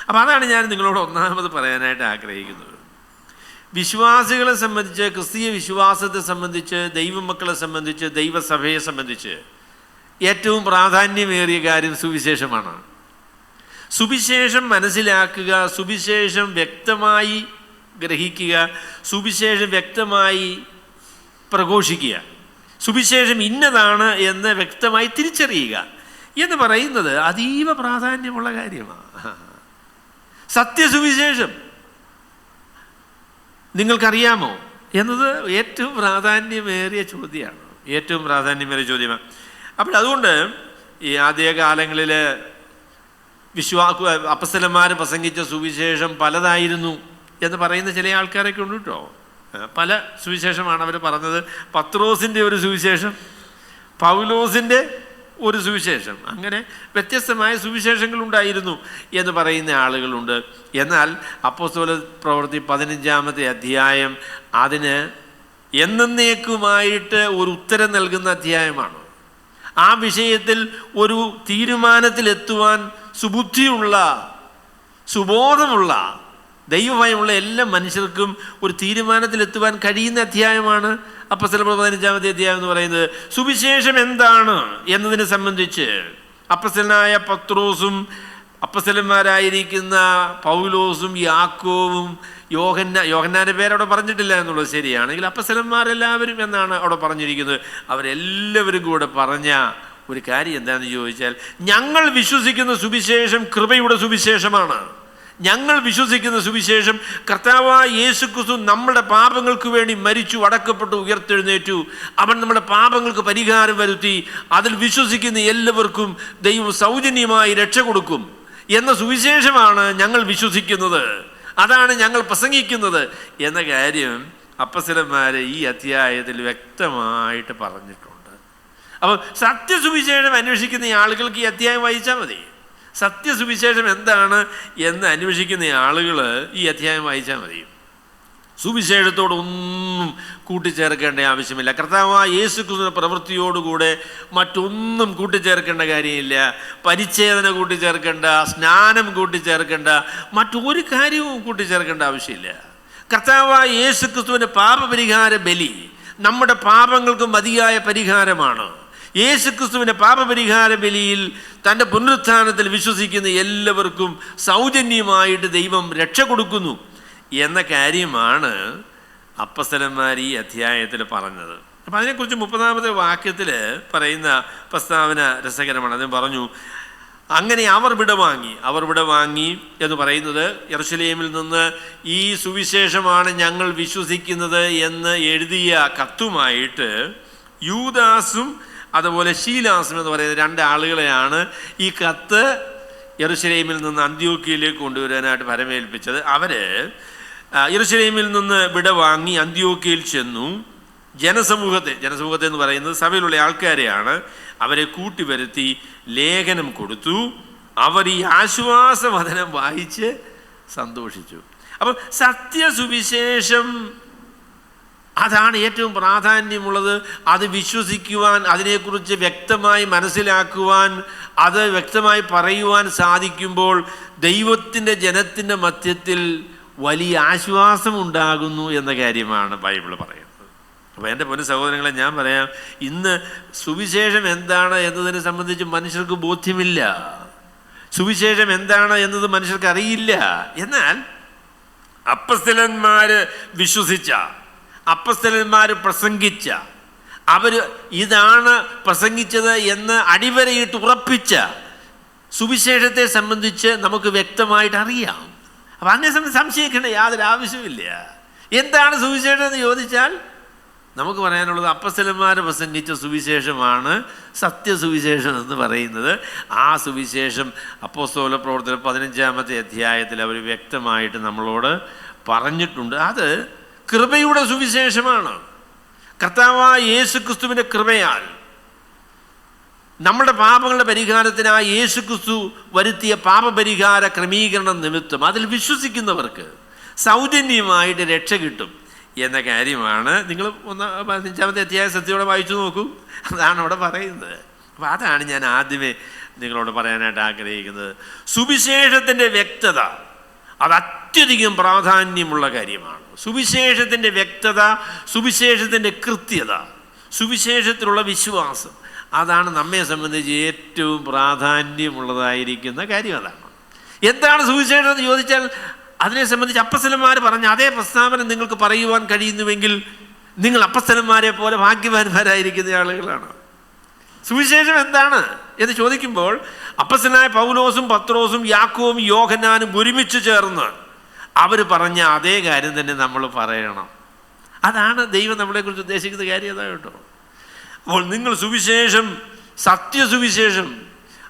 അപ്പം അതാണ് ഞാൻ നിങ്ങളോട് ഒന്നാമത് പറയാനായിട്ട് ആഗ്രഹിക്കുന്നത്. വിശ്വാസികളെ സംബന്ധിച്ച്, ക്രിസ്തീയ വിശ്വാസത്തെ സംബന്ധിച്ച്, ദൈവമക്കളെ സംബന്ധിച്ച്, ദൈവസഭയെ സംബന്ധിച്ച് ഏറ്റവും പ്രാധാന്യമേറിയ കാര്യം സുവിശേഷമാണ്. സുവിശേഷം മനസ്സിലാക്കുക, സുവിശേഷം വ്യക്തമായി ഗ്രഹിക്കുക, സുവിശേഷം വ്യക്തമായി പ്രഘോഷിക്കുക, സുവിശേഷം ഇന്നതാണ് എന്ന് വ്യക്തമായി തിരിച്ചറിയുക എന്ന് പറയുന്നത് അതീവ പ്രാധാന്യമുള്ള കാര്യമാണ്. സത്യസുവിശേഷം നിങ്ങൾക്കറിയാമോ എന്നത് ഏറ്റവും പ്രാധാന്യമേറിയ ചോദ്യമാണ്, ഏറ്റവും പ്രാധാന്യമേറിയ ചോദ്യമാണ്. അപ്പോൾ അതുകൊണ്ട് ഈ ആദ്യകാലങ്ങളിൽ അപ്പോസ്തലന്മാർ പ്രസംഗിച്ച സുവിശേഷം പലതായിരുന്നു എന്ന് പറയുന്ന ചില ആൾക്കാരൊക്കെ ഉണ്ട് കേട്ടോ. പല സുവിശേഷമാണ് അവർ പറഞ്ഞത്. പത്രോസിൻ്റെ ഒരു സുവിശേഷം, പൗലോസിൻ്റെ ഒരു സുവിശേഷം, അങ്ങനെ വ്യത്യസ്തമായ സുവിശേഷങ്ങളുണ്ടായിരുന്നു എന്ന് പറയുന്ന ആളുകളുണ്ട്. എന്നാൽ അപ്പോസ്തല പ്രവൃത്തി 15-ാമത്തെ അധ്യായം അതിന് എന്നേക്കുമായിട്ട് ഒരു ഉത്തരം നൽകുന്ന അധ്യായമാണ്. ആ വിഷയത്തിൽ ഒരു തീരുമാനത്തിലെത്തുവാൻ സുബുദ്ധിയുള്ള, സുബോധമുള്ള, ദൈവഭയമുള്ള എല്ലാ മനുഷ്യർക്കും ഒരു തീരുമാനത്തിലെത്തുവാൻ കഴിയുന്ന അധ്യായമാണ് അപ്പോസ്തല പ്രവൃത്തി 15-ാമത്തെ അധ്യായം എന്ന് പറയുന്നത്. സുവിശേഷം എന്താണ് എന്നതിനെ സംബന്ധിച്ച് അപ്പോസ്തലനായ പത്രോസും അപ്പോസ്തലന്മാരായിരിക്കുന്ന പൗലോസും യാക്കോവും യോഹന്നാൻ്റെ പേരവിടെ പറഞ്ഞിട്ടില്ല എന്നുള്ളത് ശരിയാണെങ്കിൽ അപ്പോസ്തലന്മാരെല്ലാവരും എന്നാണ് അവിടെ പറഞ്ഞിരിക്കുന്നത്. അവരെല്ലാവരും കൂടെ പറഞ്ഞ ഒരു കാര്യം എന്താണെന്ന് ചോദിച്ചാൽ, ഞങ്ങൾ വിശ്വസിക്കുന്ന സുവിശേഷം കൃപയുടെ സുവിശേഷമാണ്. ഞങ്ങൾ വിശ്വസിക്കുന്ന സുവിശേഷം കർത്താവായ യേശുക്രിസ്തു നമ്മുടെ പാപങ്ങൾക്ക് വേണ്ടി മരിച്ചു, അടക്കപ്പെട്ടു, ഉയർത്തെഴുന്നേറ്റു. അവൻ നമ്മുടെ പാപങ്ങൾക്ക് പരിഹാരം വരുത്തി. അതിൽ വിശ്വസിക്കുന്ന എല്ലാവർക്കും ദൈവം സൗജന്യമായി രക്ഷ കൊടുക്കും എന്ന സുവിശേഷമാണ് ഞങ്ങൾ വിശ്വസിക്കുന്നത്. അതാണ് ഞങ്ങൾ പ്രസംഗിക്കുന്നത് എന്ന കാര്യം അപ്പോസ്തലന്മാർ ഈ അധ്യായത്തിൽ വ്യക്തമായിട്ട് പറഞ്ഞിട്ടുണ്ട്. അപ്പോൾ സത്യസുവിശേഷം അന്വേഷിക്കുന്ന ആളുകൾക്ക് ഈ അധ്യായം വായിച്ചാൽ മതി. സത്യസുവിശേഷം എന്താണ് എന്ന് അന്വേഷിക്കുന്ന ആളുകൾ ഈ അധ്യായം വായിച്ചാൽ മതി. സുവിശേഷത്തോടൊന്നും കൂട്ടിച്ചേർക്കേണ്ട ആവശ്യമില്ല. കർത്താവായ യേശുക്രിസ്തുവിന്റെ പ്രവൃത്തിയോടുകൂടെ മറ്റൊന്നും കൂട്ടിച്ചേർക്കേണ്ട കാര്യമില്ല. പരിച്ഛേദന കൂട്ടിച്ചേർക്കേണ്ട, സ്നാനം കൂട്ടിച്ചേർക്കേണ്ട, മറ്റൊരു കാര്യവും കൂട്ടിച്ചേർക്കേണ്ട ആവശ്യമില്ല. കർത്താവായ യേശുക്രിസ്തുവിന്റെ പാപപരിഹാര ബലി നമ്മുടെ പാപങ്ങൾക്ക് മതിയായ പരിഹാരമാണ്. യേശുക്രിസ്തുവിൻ്റെ പാപപരിഹാര ബലിയിൽ തൻ്റെ പുനരുത്ഥാനത്തിൽ വിശ്വസിക്കുന്ന എല്ലാവർക്കും സൗജന്യമായിട്ട് ദൈവം രക്ഷ കൊടുക്കുന്നു എന്ന കാര്യമാണ് അപ്പോസ്തലന്മാർ ഈ അധ്യായത്തിൽ പറഞ്ഞത്. അപ്പം അതിനെക്കുറിച്ച് 30-ാമത്തെ വാക്യത്തിൽ പറയുന്ന പ്രസ്താവന രസകരമാണ്. അദ്ദേഹം പറഞ്ഞു, അങ്ങനെ അവർ വിടവാങ്ങി എന്ന് പറയുന്നത് യെരൂശലേമിൽ നിന്ന് ഈ സുവിശേഷമാണ് ഞങ്ങൾ വിശ്വസിക്കുന്നത് എന്ന് എഴുതിയ കത്തുമായിട്ട് യൂദാസും അതുപോലെ ശീലാസും എന്ന് പറയുന്ന 2 ആളുകളെയാണ് ഈ കത്ത് യെരൂശലേമിൽ നിന്ന് അന്ത്യോക്യയിലേക്ക് കൊണ്ടുവരാനായിട്ട് ഭരമേൽപ്പിച്ചത്. അവർ യെരൂശലേമിൽ നിന്ന് വിടവാങ്ങി അന്ത്യോക്യയിൽ ചെന്നു. ജനസമൂഹത്തെ എന്ന് പറയുന്നത് സഭയിലുള്ള ആൾക്കാരെയാണ്. അവരെ കൂട്ടിവരുത്തി ലേഖനം കൊടുത്തു. അവർ ഈ ആശ്വാസവചനം വായിച്ച് സന്തോഷിച്ചു. അപ്പം സത്യസുവിശേഷം അതാണ് ഏറ്റവും പ്രാധാന്യമുള്ളത്. അത് വിശ്വസിക്കുവാൻ, അതിനെക്കുറിച്ച് വ്യക്തമായി മനസ്സിലാക്കുവാൻ, അത് വ്യക്തമായി പറയുവാൻ സാധിക്കുമ്പോൾ ദൈവത്തിൻ്റെ ജനത്തിൻ്റെ മധ്യത്തിൽ വലിയ ആശ്വാസം ഉണ്ടാകുന്നു എന്ന കാര്യമാണ് ബൈബിൾ പറയുന്നത്. അപ്പോൾ എൻ്റെ പൊന്നു സഹോദരങ്ങളെ, ഞാൻ പറയാം, ഇന്ന് സുവിശേഷം എന്താണ് എന്നതിനെ സംബന്ധിച്ച് മനുഷ്യർക്ക് ബോധ്യമില്ല. സുവിശേഷം എന്താണ് എന്നത് മനുഷ്യർക്ക് അറിയില്ല. എന്നാൽ അപ്പോസ്തലന്മാർ വിശ്വസിച്ച, അപ്പോസ്തലന്മാർ പ്രസംഗിച്ച, അവർ ഇതാണ് പ്രസംഗിച്ചത് എന്ന് അടിവരയിട്ട് ഉറപ്പിച്ച സുവിശേഷത്തെ സംബന്ധിച്ച് നമുക്ക് വ്യക്തമായിട്ട് അറിയാം. അപ്പം അതിനെ സംബന്ധിച്ച് സംശയിക്കേണ്ട യാതൊരു ആവശ്യമില്ല. എന്താണ് സുവിശേഷം എന്ന് ചോദിച്ചാൽ നമുക്ക് പറയാനുള്ളത് അപ്പസ്തലന്മാർ പ്രസംഗിച്ച സുവിശേഷമാണ് സത്യസുവിശേഷം എന്ന് പറയുന്നത്. ആ സുവിശേഷം അപ്പോസ്തല പ്രവർത്തനം 15-ാമത്തെ അധ്യായത്തിൽ അവർ വ്യക്തമായിട്ട് നമ്മളോട് പറഞ്ഞിട്ടുണ്ട്. അത് കൃപയുടെ സുവിശേഷമാണ്. കർത്താവായ യേശുക്രിസ്തുവിൻ്റെ കൃപയാൽ നമ്മുടെ പാപങ്ങളുടെ പരിഹാരത്തിന് ആ യേശുക്രിസ്തു വരുത്തിയ പാപപരിഹാര ക്രമീകരണം നിമിത്തം അതിൽ വിശ്വസിക്കുന്നവർക്ക് സൗജന്യമായിട്ട് രക്ഷ കിട്ടും എന്ന കാര്യമാണ്. നിങ്ങൾ 15-ാമത്തെ അധ്യായം സത്യത്തോടെ വായിച്ചു നോക്കൂ, അതാണ് അവിടെ പറയുന്നത്. അപ്പോൾ അതാണ് ഞാൻ ആദ്യമേ നിങ്ങളോട് പറയാനായിട്ട് ആഗ്രഹിക്കുന്നത്. സുവിശേഷത്തിൻ്റെ വ്യക്തത അത് അത്യധികം പ്രാധാന്യമുള്ള കാര്യമാണ്. സുവിശേഷത്തിൻ്റെ വ്യക്തത, സുവിശേഷത്തിൻ്റെ കൃത്യത, സുവിശേഷത്തിലുള്ള വിശ്വാസം, അതാണ് നമ്മെ സംബന്ധിച്ച് ഏറ്റവും പ്രാധാന്യമുള്ളതായിരിക്കുന്ന കാര്യം. അതാണ് എന്താണ് സുവിശേഷം എന്ന് ചോദിച്ചാൽ അതിനെ സംബന്ധിച്ച് അപ്പസ്തലന്മാർ പറഞ്ഞ അതേ പ്രസ്താവന നിങ്ങൾക്ക് പറയുവാൻ കഴിയുന്നുവെങ്കിൽ നിങ്ങൾ അപ്പസ്തലന്മാരെ പോലെ ഭാഗ്യവാന്മാരായിരിക്കുന്ന ആളുകളാണ്. സുവിശേഷം എന്താണ് എന്ന് ചോദിക്കുമ്പോൾ അപ്പസ്തലനായ പൗലോസും പത്രോസും യാക്കോബും യോഹന്നാനും ഒരുമിച്ച് ചേർന്ന് അവർ പറഞ്ഞ അതേ കാര്യം തന്നെ നമ്മൾ പറയണം. അതാണ് ദൈവം നമ്മളെക്കുറിച്ച് ഉദ്ദേശിക്കുന്ന കാര്യം. അതാ കേട്ടോ. അപ്പോൾ നിങ്ങൾ സുവിശേഷം, സത്യസുവിശേഷം,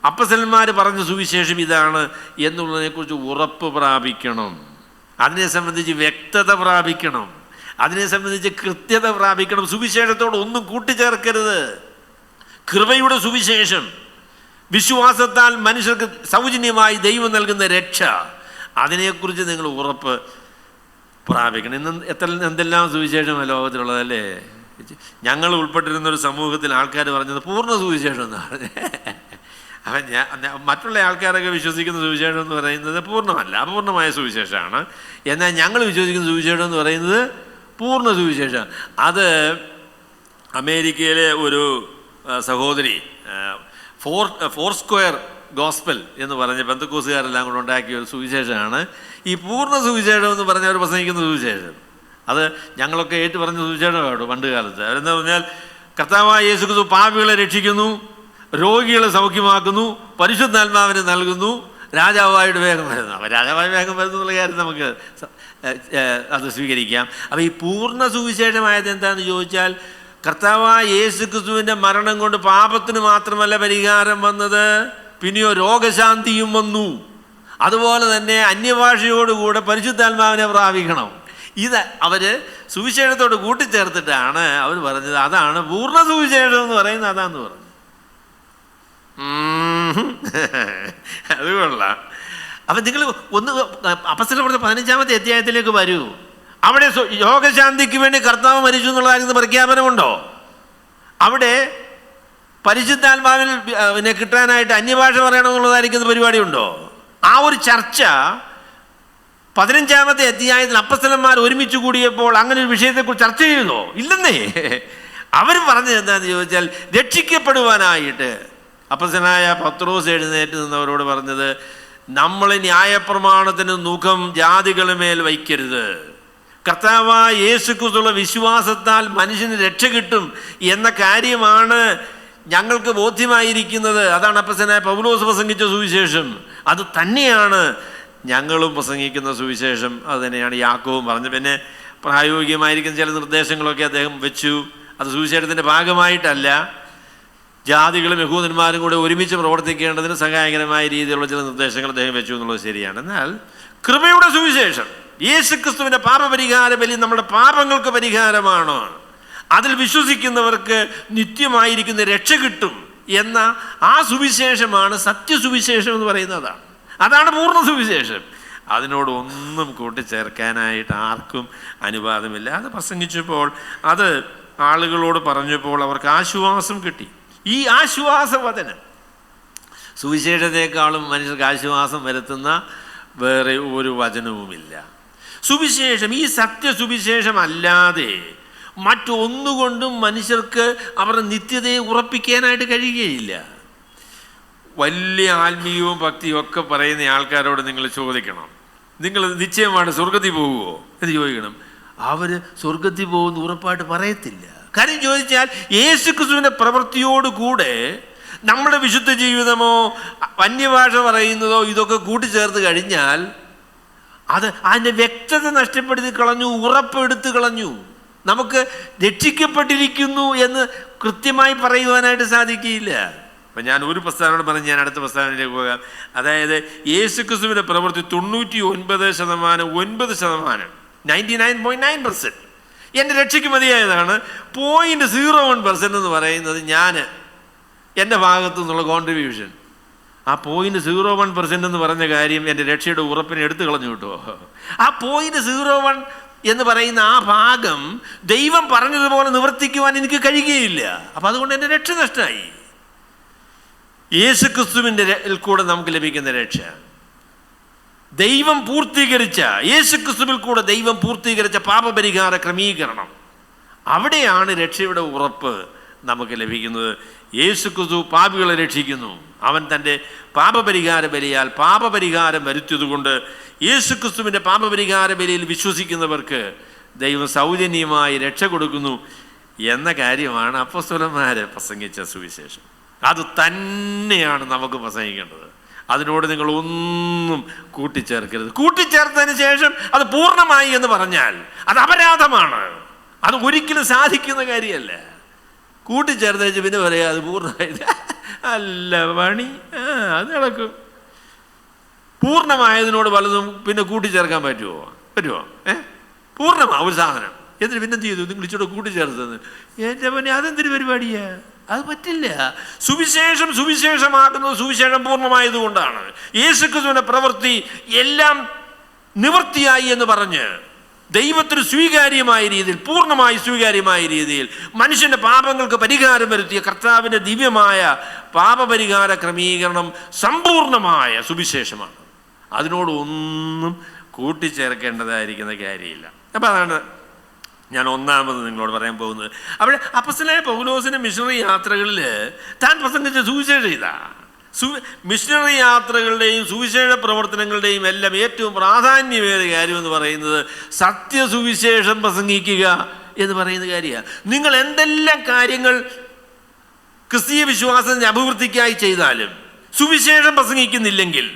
അപ്പസ്തലന്മാർ പറഞ്ഞ സുവിശേഷം ഇതാണ് എന്നുള്ളതിനെക്കുറിച്ച് ഉറപ്പ് പ്രാപിക്കണം. അതിനെ സംബന്ധിച്ച് വ്യക്തത പ്രാപിക്കണം. അതിനെ സംബന്ധിച്ച് കൃത്യത പ്രാപിക്കണം. സുവിശേഷത്തോട് ഒന്നും കൂട്ടിച്ചേർക്കരുത്. കൃപയുടെ സുവിശേഷം, വിശ്വാസത്താൽ മനുഷ്യർക്ക് സൗജന്യമായി ദൈവം നൽകുന്ന രക്ഷ, അതിനെക്കുറിച്ച് നിങ്ങൾ ഉറപ്പ് പ്രാപിക്കണം. ഇന്ന് എന്തെല്ലാം സുവിശേഷമാണ് ലോകത്തിലുള്ളതല്ലേ. ഞങ്ങൾ ഉൾപ്പെട്ടിരുന്നൊരു സമൂഹത്തിൽ ആൾക്കാർ പറഞ്ഞത് പൂർണ്ണ സുവിശേഷം എന്ന് പറഞ്ഞ്. അപ്പം മറ്റുള്ള ആൾക്കാരൊക്കെ വിശ്വസിക്കുന്ന സുവിശേഷം എന്ന് പറയുന്നത് പൂർണ്ണമല്ല, അപൂർണമായ സുവിശേഷമാണ്. എന്നാൽ ഞങ്ങൾ വിശ്വസിക്കുന്ന സുവിശേഷം എന്ന് പറയുന്നത് പൂർണ്ണ സുവിശേഷം. അത് അമേരിക്കയിലെ ഒരു സഹോദരി ഫോർ സ്ക്വയർ ഗോസ്പൽ എന്ന് പറഞ്ഞ് പെന്തക്കോസുകാരെല്ലാം കൂടെ ഉണ്ടാക്കിയ ഒരു സുവിശേഷമാണ് ഈ പൂർണ്ണ സുവിശേഷം എന്ന് പറഞ്ഞവർ പ്രസംഗിക്കുന്ന സുവിശേഷം. അത് ഞങ്ങളൊക്കെ ഏറ്റു പറഞ്ഞ സുവിശേഷമാണ് പണ്ട് കാലത്ത്. അവരെന്താ പറഞ്ഞാൽ കർത്താവായ യേശുക്രിസ്തു പാപികളെ രക്ഷിക്കുന്നു, രോഗികളെ സൗഖ്യമാക്കുന്നു, പരിശുദ്ധാത്മാവിനെ നൽകുന്നു, രാജാവായിട്ട് വേഗം വരുന്നു. അപ്പോൾ രാജാവായി വേഗം വരുന്നു എന്നുള്ള കാര്യം നമുക്ക് അത് സ്വീകരിക്കാം. അപ്പോൾ ഈ പൂർണ്ണ സുവിശേഷമായത് എന്താണെന്ന് ചോദിച്ചാൽ കർത്താവായ യേശുക്രിസ്തുവിൻ്റെ മരണം കൊണ്ട് പാപത്തിന് മാത്രമല്ല പരിഹാരം വന്നത്, പിന്നെയോ രോഗശാന്തിയും വന്നു. അതുപോലെ തന്നെ അന്യഭാഷയോടുകൂടെ പരിശുദ്ധാത്മാവിനെ പ്രാപിക്കണം. ഇത് അവർ സുവിശേഷത്തോട് കൂട്ടിച്ചേർത്തിട്ടാണ് അവർ പറഞ്ഞത് അതാണ് പൂർണ്ണ സുവിശേഷം എന്ന് പറയുന്നത്. അതാന്ന് പറഞ്ഞു. അത് കൊള്ളാം. അപ്പം നിങ്ങൾ ഒന്ന് അപ്പസ്തലർ പറഞ്ഞ 15-ാമത്തെ അധ്യായത്തിലേക്ക് വരൂ. അവിടെ രോഗശാന്തിക്ക് വേണ്ടി കർത്താവ് മരിച്ചു എന്നുള്ളതായിരുന്നു പ്രഖ്യാപനമുണ്ടോ? അവിടെ പരിശുദ്ധാത്മാവിനെ കിട്ടാനായിട്ട് അന്യഭാഷ പറയണമെന്നുള്ളതായിരിക്കുന്ന പരിപാടിയുണ്ടോ? ആ ഒരു ചർച്ച 15-ാമത്തെ അധ്യായത്തിൽ അപ്പസ്തലന്മാർ ഒരുമിച്ച് കൂടിയപ്പോൾ അങ്ങനെ ഒരു വിഷയത്തെക്കുറിച്ച് ചർച്ച ചെയ്യുന്നോ? ഇല്ലെന്നേ. അവർ പറഞ്ഞത് എന്താണെന്ന് ചോദിച്ചാൽ രക്ഷിക്കപ്പെടുവാനായിട്ട് അപ്പസ്തലനായ പത്രോസ് എഴുന്നേറ്റ് നിന്നവരോട് പറഞ്ഞത് നമ്മൾ ന്യായപ്രമാണത്തിന് മുഖം ജാതികളുടെ മേൽ വയ്ക്കരുത്. കർത്താവായ യേശുക്രിസ്തുവിലുള്ള വിശ്വാസത്താൽ മനുഷ്യന് രക്ഷ കിട്ടും എന്ന കാര്യമാണ് ഞങ്ങൾക്ക് ബോധ്യമായിരിക്കുന്നത്. അതാണ് അപ്പസ്തലനായ പൗലോസ് പ്രസംഗിച്ച സുവിശേഷം. അത് തന്നെയാണ് ഞങ്ങളും പ്രസംഗിക്കുന്ന സുവിശേഷം. അത് തന്നെയാണ് യാക്കോബും പറഞ്ഞത്. പിന്നെ പ്രായോഗികമായിരിക്കുന്ന ചില നിർദ്ദേശങ്ങളൊക്കെ അദ്ദേഹം വെച്ചു. അത് സുവിശേഷത്തിൻ്റെ ഭാഗമായിട്ടല്ല, ജാതികളും യഹൂദന്മാരും കൂടെ ഒരുമിച്ച് പ്രവർത്തിക്കേണ്ടതിന് സഹായകരമായ രീതിയിലുള്ള ചില നിർദ്ദേശങ്ങൾ അദ്ദേഹം വെച്ചു എന്നുള്ളത് ശരിയാണ്. എന്നാൽ കൃപയുടെ സുവിശേഷം, യേശുക്രിസ്തുവിൻ്റെ പാപപരിഹാര ബലി നമ്മുടെ പാപങ്ങൾക്ക് പരിഹാരമാണ്, അതിൽ വിശ്വസിക്കുന്നവർക്ക് നിത്യമായിരിക്കുന്ന രക്ഷ കിട്ടും എന്ന ആ സുവിശേഷമാണ് സത്യസുവിശേഷം എന്ന് പറയുന്നതാണ്. അതാണ് പൂർണ്ണ സുവിശേഷം. അതിനോട് ഒന്നും കൂട്ടിച്ചേർക്കാനായിട്ട് ആർക്കും അനുവാദമില്ല. അത് പ്രസംഗിച്ചപ്പോൾ, അത് ആളുകളോട് പറഞ്ഞപ്പോൾ അവർക്ക് ആശ്വാസം കിട്ടി. ഈ ആശ്വാസവചനം സുവിശേഷത്തെക്കാളും മനുഷ്യർക്ക് ആശ്വാസം വരുത്തുന്ന വേറെ ഒരു വചനവുമില്ല. സുവിശേഷം, ഈ സത്യസുവിശേഷം അല്ലാതെ മറ്റൊന്നുകൊണ്ടും മനുഷ്യർക്ക് അവരുടെ നിത്യതയെ ഉറപ്പിക്കാനായിട്ട് കഴിയുകയില്ല. വലിയ ആത്മീയവും ഭക്തിയും ഒക്കെ പറയുന്ന ആൾക്കാരോട് നിങ്ങൾ ചോദിക്കണം, നിങ്ങൾ നിശ്ചയമാണ് സ്വർഗത്തിൽ പോകുമോ എന്ന് ചോദിക്കണം. അവർ സ്വർഗത്തിൽ പോകുന്ന ഉറപ്പായിട്ട് പറയത്തില്ല. കാര്യം ചോദിച്ചാൽ യേശുക്രിസ്തുവിൻ്റെ പ്രവൃത്തിയോടുകൂടെ നമ്മുടെ വിശുദ്ധ ജീവിതമോ അന്യഭാഷ പറയുന്നതോ ഇതൊക്കെ കൂട്ടിച്ചേർത്ത് കഴിഞ്ഞാൽ അതിൻ്റെ വ്യക്തത നഷ്ടപ്പെടുത്തി കളഞ്ഞു, ഉറപ്പെടുത്തി കളഞ്ഞു. നമുക്ക് രക്ഷിക്കപ്പെട്ടിരിക്കുന്നു എന്ന് കൃത്യമായി പറയുവാനായിട്ട് സാധിക്കുകയില്ല. അപ്പം ഞാൻ ഒരു പ്രസ്താവന പറഞ്ഞ് ഞാൻ അടുത്ത പ്രസ്താവനയിലേക്ക് പോകാം. അതായത് യേശുക്രിസ്തുവിൻ്റെ പ്രവൃത്തി 99.9%, 99.9% എൻ്റെ രക്ഷയ്ക്ക് മതിയായതാണ്. 0.01% എന്ന് പറയുന്നത് ഞാൻ എൻ്റെ ഭാഗത്തു നിന്നുള്ള കോൺട്രിബ്യൂഷൻ. ആ 0.01% എന്ന് പറഞ്ഞ കാര്യം എൻ്റെ രക്ഷയുടെ ഉറപ്പിനെ എടുത്തു കളഞ്ഞു കിട്ടുമോ? ആ 0.01 എന്ന് പറയുന്ന ആ ഭാഗം ദൈവം പറഞ്ഞതുപോലെ നിവർത്തിക്കുവാൻ എനിക്ക് കഴിയുകയില്ല. അപ്പം അതുകൊണ്ട് എൻ്റെ രക്ഷ നഷ്ടമായി. യേശുക്രിസ്തുവിൻ്റെ കൂടെ നമുക്ക് ലഭിക്കുന്ന രക്ഷ, ദൈവം പൂർത്തീകരിച്ച, യേശുക്രിസ്തുവിൽ കൂടെ ദൈവം പൂർത്തീകരിച്ച പാപപരിഹാര ക്രമീകരണം, അവിടെയാണ് രക്ഷയുടെ ഉറപ്പ് നമുക്ക് ലഭിക്കുന്നത്. യേശുക്രിസ്തു പാപികളെ രക്ഷിക്കുന്നു. അവൻ തൻ്റെ പാപപരിഹാര ബലിയാൽ പാപപരിഹാരം വരുത്തിയതുകൊണ്ട് യേശുക്രിസ്തുവിൻ്റെ പാപപരിഹാര ബലിയിൽ വിശ്വസിക്കുന്നവർക്ക് ദൈവം സൗജന്യമായി രക്ഷ കൊടുക്കുന്നു എന്ന കാര്യമാണ് അപ്പോസ്തലന്മാർ പ്രസംഗിച്ച സുവിശേഷം. അത് തന്നെയാണ് നമുക്ക് പ്രസംഗിക്കേണ്ടത്. അതിനോട് നിങ്ങൾ ഒന്നും കൂട്ടിച്ചേർക്കരുത്. കൂട്ടിച്ചേർത്തതിന് ശേഷം അത് പൂർണ്ണമായി എന്ന് പറഞ്ഞാൽ അത് അപരാധമാണ്. അത് ഒരിക്കലും സാധിക്കുന്ന കാര്യമല്ല. കൂട്ടിച്ചേർത്തേച്ച് പിന്നെ പറയാം അത് പൂർണ്ണമായത് അല്ല പണി, അത് നടക്കും. പൂർണ്ണമായതിനോട് പലതും പിന്നെ കൂട്ടിച്ചേർക്കാൻ പറ്റുമോ? പൂർണ്ണമാ ഒരു സാധനം എന്നിട്ട് പിന്നെ എന്ത് ചെയ്തു? നിങ്ങൾ ഇച്ചിരി കൂട്ടിച്ചേർത്തത് എൻ്റെ പണി, അതെന്തൊരു പരിപാടിയാ? അത് പറ്റില്ല. സുവിശേഷമാകുന്നത് സുവിശേഷം പൂർണ്ണമായതുകൊണ്ടാണ്. യേശുക്രിസ്തുവിന്റെ പ്രവൃത്തി എല്ലാം നിവൃത്തിയായി എന്ന് പറഞ്ഞ് ദൈവത്തിന് സ്വീകാര്യമായ രീതിയിൽ, പൂർണ്ണമായി സ്വീകാര്യമായ രീതിയിൽ മനുഷ്യന്റെ പാപങ്ങൾക്ക് പരിഹാരം വരുത്തിയ കർത്താവിൻ്റെ ദിവ്യമായ പാപപരിഹാര ക്രമീകരണം സമ്പൂർണമായ സുവിശേഷമാണ്. അതിനോട് ഒന്നും കൂട്ടിച്ചേർക്കേണ്ടതായിരിക്കുന്ന കാര്യമില്ല. അപ്പം അതാണ് ഞാൻ ഒന്നാമത് നിങ്ങളോട് പറയാൻ പോകുന്നത്. അവിടെ അപ്പോസ്തലനായ പൗലോസിന്റെ മിഷണറി യാത്രകളിൽ താൻ പ്രസംഗിച്ച സുവിശേഷം ഇതാ. മിഷണറി യാത്രകളുടെയും സുവിശേഷ പ്രവർത്തനങ്ങളുടെയും എല്ലാം ഏറ്റവും പ്രാധാന്യമേറിയ കാര്യം എന്ന് പറയുന്നത് സത്യസുവിശേഷം പ്രസംഗിക്കുക എന്ന് പറയുന്ന കാര്യമാണ്. നിങ്ങൾ എന്തെല്ലാം കാര്യങ്ങൾ ക്രിസ്തീയ വിശ്വാസത്തിന്റെ അഭിവൃദ്ധിക്കായി ചെയ്താലും സുവിശേഷം പ്രസംഗിക്കുന്നില്ലെങ്കിൽ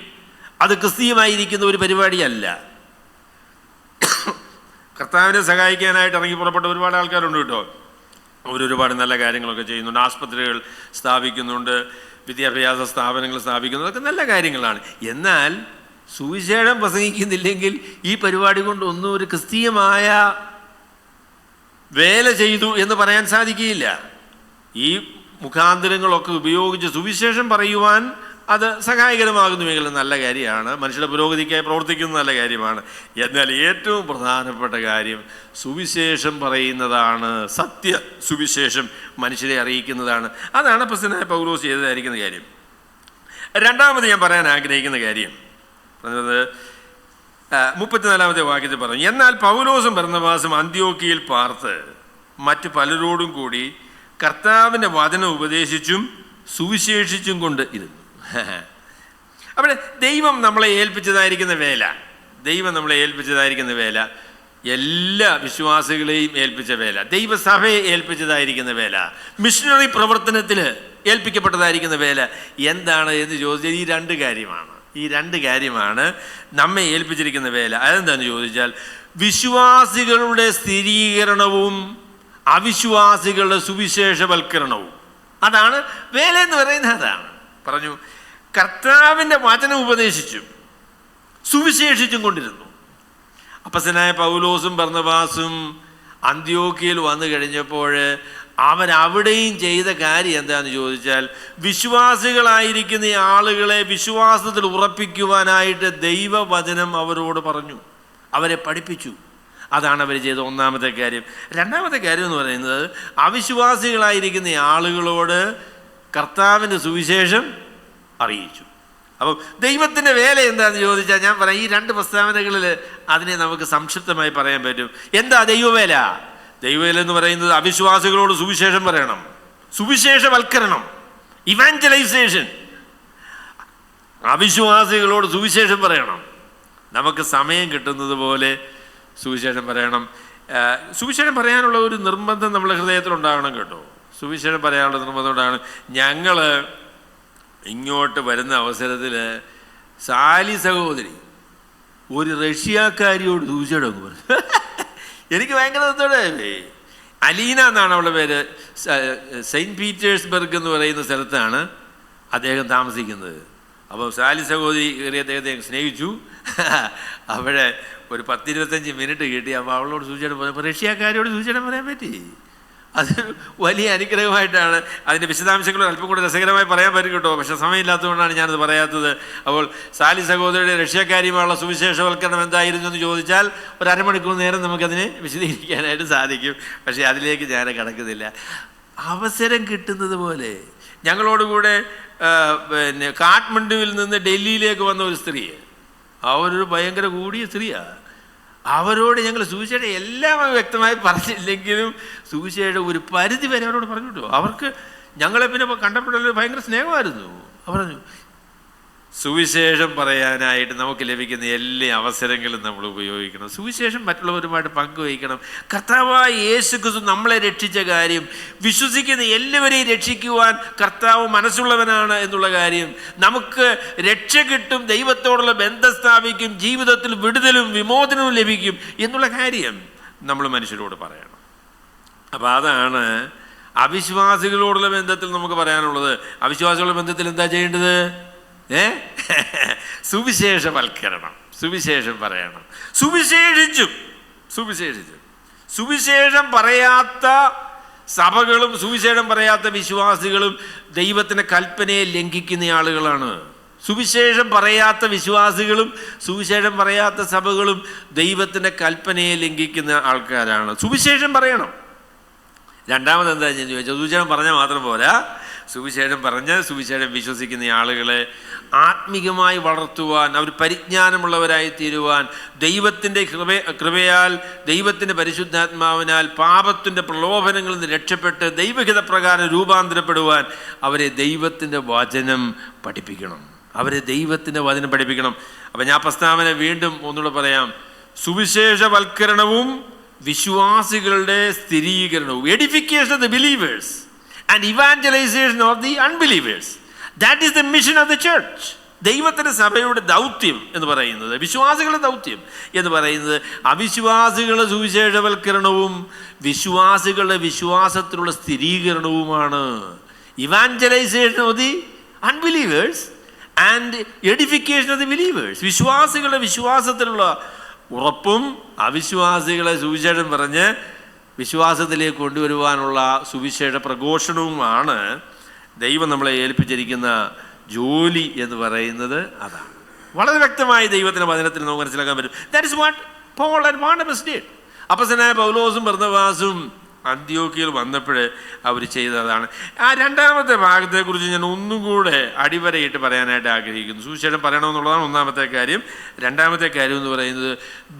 അത് ക്രിസ്തീയമായിരിക്കുന്ന ഒരു പരിപാടിയല്ല. കർത്താവിനെ സഹായിക്കാനായിട്ട് ഇറങ്ങി പുറപ്പെട്ട ഒരുപാട് ആൾക്കാരുണ്ട് കേട്ടോ. അവരൊരുപാട് നല്ല കാര്യങ്ങളൊക്കെ ചെയ്യുന്നുണ്ട്. ആസ്പത്രികൾ സ്ഥാപിക്കുന്നുണ്ട്, വിദ്യാഭ്യാസ സ്ഥാപനങ്ങൾ സ്ഥാപിക്കുന്നു, അതൊക്കെ നല്ല കാര്യങ്ങളാണ്. എന്നാൽ സുവിശേഷം പ്രസംഗിക്കുന്നില്ലെങ്കിൽ ഈ പരിപാടി കൊണ്ടൊന്നും ഒരു ക്രിസ്തീയമായ വേല ചെയ്തു എന്ന് പറയാൻ സാധിക്കുകയില്ല. ഈ മുഖാന്തരങ്ങളൊക്കെ ഉപയോഗിച്ച് സുവിശേഷം പറയുവാൻ അത് സഹായകരമാകുന്നുവെങ്കിൽ നല്ല കാര്യമാണ്. മനുഷ്യരുടെ പുരോഗതിക്കായി പ്രവർത്തിക്കുന്ന നല്ല കാര്യമാണ്. എന്നാൽ ഏറ്റവും പ്രധാനപ്പെട്ട കാര്യം സുവിശേഷം പറയുന്നതാണ്. സത്യ സുവിശേഷം മനുഷ്യരെ അറിയിക്കുന്നതാണ്. അതാണ് അപ്പോസ്തലനായ പൗലോസ് ചെയ്തതായിരിക്കുന്ന കാര്യം. രണ്ടാമത് ഞാൻ പറയാൻ ആഗ്രഹിക്കുന്ന കാര്യം പറഞ്ഞത് 34-ാമത്തെ വാക്യത്തിൽ പറഞ്ഞു, എന്നാൽ പൗലോസും ബർന്നബാസും അന്ത്യോക്യയിൽ പാർത്ത് മറ്റു പലരോടും കൂടി കർത്താവിൻ്റെ വചനം ഉപദേശിച്ചും സുവിശേഷിച്ചും കൊണ്ട് ഇരുന്നു. അവിടെ ദൈവം നമ്മളെ ഏൽപ്പിച്ചതായിരിക്കുന്ന വേല, എല്ലാ വിശ്വാസികളെയും ഏൽപ്പിച്ച വേല, ദൈവസഭയെ ഏൽപ്പിച്ചതായിരിക്കുന്ന വേല, മിഷണറി പ്രവർത്തനത്തിൽ ഏൽപ്പിക്കപ്പെട്ടതായിരിക്കുന്ന വേല എന്താണ് എന്ന് ചോദിച്ചാൽ ഈ രണ്ട് കാര്യമാണ് നമ്മെ ഏൽപ്പിച്ചിരിക്കുന്ന വേല. അതെന്താണെന്ന് ചോദിച്ചാൽ വിശ്വാസികളുടെ സ്ഥിരീകരണവും അവിശ്വാസികളുടെ സുവിശേഷവൽക്കരണവും. അതാണ് വേല എന്ന് പറയുന്നത്. അതാണ് പറഞ്ഞു, കർത്താവിൻ്റെ വചനം ഉപദേശിച്ചും സുവിശേഷിച്ചും കൊണ്ടിരുന്നു. അപ്പോസ്തലനായ പൗലോസും ബർന്നബാസും അന്ത്യോക്യയിൽ വന്നു കഴിഞ്ഞപ്പോൾ അവരവിടെയും ചെയ്ത കാര്യം എന്താണെന്ന് ചോദിച്ചാൽ വിശ്വാസികളായിരിക്കുന്ന ആളുകളെ വിശ്വാസത്തിൽ ഉറപ്പിക്കുവാനായിട്ട് ദൈവവചനം അവരോട് പറഞ്ഞു, അവരെ പഠിപ്പിച്ചു. അതാണ് അവർ ചെയ്ത ഒന്നാമത്തെ കാര്യം. രണ്ടാമത്തെ കാര്യം എന്ന് പറയുന്നത് അവിശ്വാസികളായിരിക്കുന്ന ആളുകളോട് കർത്താവിൻ്റെ സുവിശേഷം അറിയിച്ചു. അപ്പം ദൈവത്തിൻ്റെ വേല എന്താണെന്ന് ചോദിച്ചാൽ ഞാൻ പറയാം, ഈ രണ്ട് പ്രസ്താവനകളിൽ അതിനെ നമുക്ക് സംക്ഷിപ്തമായി പറയാൻ പറ്റും. എന്താ ദൈവവേല? ദൈവവേല എന്ന് പറയുന്നത് അവിശ്വാസികളോട് സുവിശേഷം പറയണം, സുവിശേഷവൽക്കരണം, ഇവാഞ്ചലൈസേഷൻ. അവിശ്വാസികളോട് സുവിശേഷം പറയണം. നമുക്ക് സമയം കിട്ടുന്നത് പോലെ സുവിശേഷം പറയണം. സുവിശേഷം പറയാനുള്ള ഒരു നിർബന്ധം നമ്മുടെ ഹൃദയത്തിലുണ്ടാകണം കേട്ടോ. സുവിശേഷം പറയാനുള്ള നിർബന്ധം ഉണ്ടാകണം. ഞങ്ങൾ ഇങ്ങോട്ട് വരുന്ന അവസരത്തിൽ സാലി സഹോദരി ഒരു റഷ്യക്കാരിയോട് സൂചിച്ചോട് പറഞ്ഞു. എനിക്ക് ഭയങ്കര സന്തോഷമേ. അലീന എന്നാണ് അവളുടെ പേര്. സെയിൻറ്റ് പീറ്റേഴ്സ്ബർഗ് എന്ന് പറയുന്ന സ്ഥലത്താണ് അദ്ദേഹം താമസിക്കുന്നത്. അപ്പോൾ സാലി സഹോദരി കയറി അദ്ദേഹത്തെ സ്നേഹിച്ചു. അവിടെ ഒരു 10-25 മിനിറ്റ് കിട്ടി. അപ്പോൾ അവളോട് സൂചിച്ചേട്ടൻ പറഞ്ഞപ്പോൾ റഷ്യക്കാരിയോട് സൂചിച്ചേട്ടൻ പറയാൻ പറ്റി. അത് വലിയ അനുഗ്രഹമായിട്ടാണ്. അതിൻ്റെ വിശദാംശങ്ങൾ അല്പം കൂടെ രസകരമായി പറയാൻ പറ്റും കേട്ടോ, പക്ഷേ സമയമില്ലാത്തതുകൊണ്ടാണ് ഞാനത് പറയാത്തത്. അപ്പോൾ സാലി സഹോദരിയുടെ റഷ്യക്കാരിയുമായുള്ള സുവിശേഷവൽക്കരണം എന്തായിരുന്നു എന്ന് ചോദിച്ചാൽ ഒരു അരമണിക്കൂർ നേരം നമുക്കതിനെ വിശദീകരിക്കാനായിട്ട് സാധിക്കും. പക്ഷേ അതിലേക്ക് ഞാൻ കടക്കുന്നില്ല. അവസരം കിട്ടുന്നത് പോലെ ഞങ്ങളോടുകൂടെ പിന്നെ കാഠ്മണ്ഡുവിൽ നിന്ന് ഡൽഹിയിലേക്ക് വന്ന ഒരു സ്ത്രീ, അവരൊരു ഭയങ്കര കൂടിയ സ്ത്രീയാണ്. അവരോട് ഞങ്ങൾ സുവിശേഷം എല്ലാം വ്യക്തമായി പറഞ്ഞില്ലെങ്കിലും സുവിശേഷം ഒരു പരിധി വരെ അവരോട് പറഞ്ഞു കേട്ടോ. അവർക്ക് ഞങ്ങളെ പിന്നെ കണ്ടപ്പോഴല്ലോ ഭയങ്കര സ്നേഹമായിരുന്നു. പറഞ്ഞു സുവിശേഷം പറയാനായിട്ട് നമുക്ക് ലഭിക്കുന്ന എല്ലാ അവസരങ്ങളും നമ്മൾ ഉപയോഗിക്കണം. സുവിശേഷം മറ്റുള്ളവരുമായിട്ട് പങ്കുവയ്ക്കണം. കർത്താവായ യേശു ക്രിസ്തു നമ്മളെ രക്ഷിച്ച കാര്യം, വിശ്വസിക്കുന്ന എല്ലാവരെയും രക്ഷിക്കുവാൻ കർത്താവ് മനസ്സുള്ളവനാണ് എന്നുള്ള കാര്യം, നമുക്ക് രക്ഷ കിട്ടും, ദൈവത്തോടുള്ള ബന്ധം സ്ഥാപിക്കും, ജീവിതത്തിൽ വിടുതലും വിമോചനവും ലഭിക്കും എന്നുള്ള കാര്യം നമ്മൾ മനുഷ്യരോട് പറയണം. അപ്പം അതാണ് അവിശ്വാസികളോടുള്ള ബന്ധത്തിൽ നമുക്ക് പറയാനുള്ളത്. അവിശ്വാസികളുടെ ബന്ധത്തിൽ എന്താ ചെയ്യേണ്ടത്? സുവിശേഷവൽക്കരണം, സുവിശേഷം പറയണം. സുവിശേഷം പറയാത്ത സഭകളും സുവിശേഷം പറയാത്ത വിശ്വാസികളും ദൈവത്തിൻ്റെ കൽപ്പനയെ ലംഘിക്കുന്ന ആളുകളാണ്. സുവിശേഷം പറയാത്ത വിശ്വാസികളും സുവിശേഷം പറയാത്ത സഭകളും ദൈവത്തിൻ്റെ കൽപ്പനയെ ലംഘിക്കുന്ന ആൾക്കാരാണ്. സുവിശേഷം പറയണം. രണ്ടാമത് എന്താ ഞാൻ ചോദിച്ചത്? സുവിശേഷം പറഞ്ഞാൽ മാത്രം പോരാ, സുവിശേഷം പറഞ്ഞ് സുവിശേഷം വിശ്വസിക്കുന്ന ആളുകളെ ആത്മീകമായി വളർത്തുവാൻ, അവർ പരിജ്ഞാനമുള്ളവരായി തീരുവാൻ, ദൈവത്തിൻ്റെ കൃപയാൽ ദൈവത്തിൻ്റെ പരിശുദ്ധാത്മാവിനാൽ പാപത്തിൻ്റെ പ്രലോഭനങ്ങളിൽ നിന്ന് രക്ഷപ്പെട്ട് ദൈവഹിത പ്രകാരം രൂപാന്തരപ്പെടുവാൻ അവരെ ദൈവത്തിൻ്റെ വചനം പഠിപ്പിക്കണം. അപ്പം ഞാൻ പ്രസ്താവന വീണ്ടും ഒന്നുകൂടെ പറയാം. സുവിശേഷവൽക്കരണവും വിശ്വാസികളുടെ സ്ഥിരീകരണവും, edification of the believers and evangelization of the unbelievers. That is the mission of the church. ദൈവത്തിൻ്റെ സഭയുടെ ദൗത്യം എന്ന് പറയുന്നത്, വിശ്വാസികളുടെ ദൗത്യം എന്ന് പറയുന്നത് അവിശ്വാസികളുടെ സുവിശേഷവൽക്കരണവും വിശ്വാസികളുടെ വിശ്വാസത്തിലുള്ള സ്ഥിരീകരണവുമാണ്. Evangelisation of the unbelievers and edification of the believers. വിശ്വാസികളുടെ വിശ്വാസത്തിലുള്ള ഉറപ്പും അവിശ്വാസികളെ സുവിശേഷം പറഞ്ഞ് വിശ്വാസത്തിലേക്ക് കൊണ്ടുവരുവാനുള്ള സുവിശേഷ പ്രഘോഷണവുമാണ് ദൈവം നമ്മളെ ഏൽപ്പിച്ചിരിക്കുന്ന ജോലി എന്ന് പറയുന്നത്. അതാണ് വളരെ വ്യക്തമായി ദൈവത്തിൻ്റെ വചനത്തിൽ നമുക്ക് മനസ്സിലാക്കാൻ പറ്റും. That is what Paul and Barnabas did. അപ്പോസ്തലനായ പൗലോസും ബർന്നബാസും അന്ത്യോക്യയിൽ വന്നപ്പോൾ അവർ ചെയ്തതാണ്. ആ രണ്ടാമത്തെ ഭാഗത്തെക്കുറിച്ച് ഞാൻ ഒന്നും കൂടെ അടിവരയിട്ട് പറയാനായിട്ട് ആഗ്രഹിക്കുന്നു. സുവിശേഷം പറയണമെന്നുള്ളതാണ് ഒന്നാമത്തെ കാര്യം. രണ്ടാമത്തെ കാര്യം എന്ന് പറയുന്നത്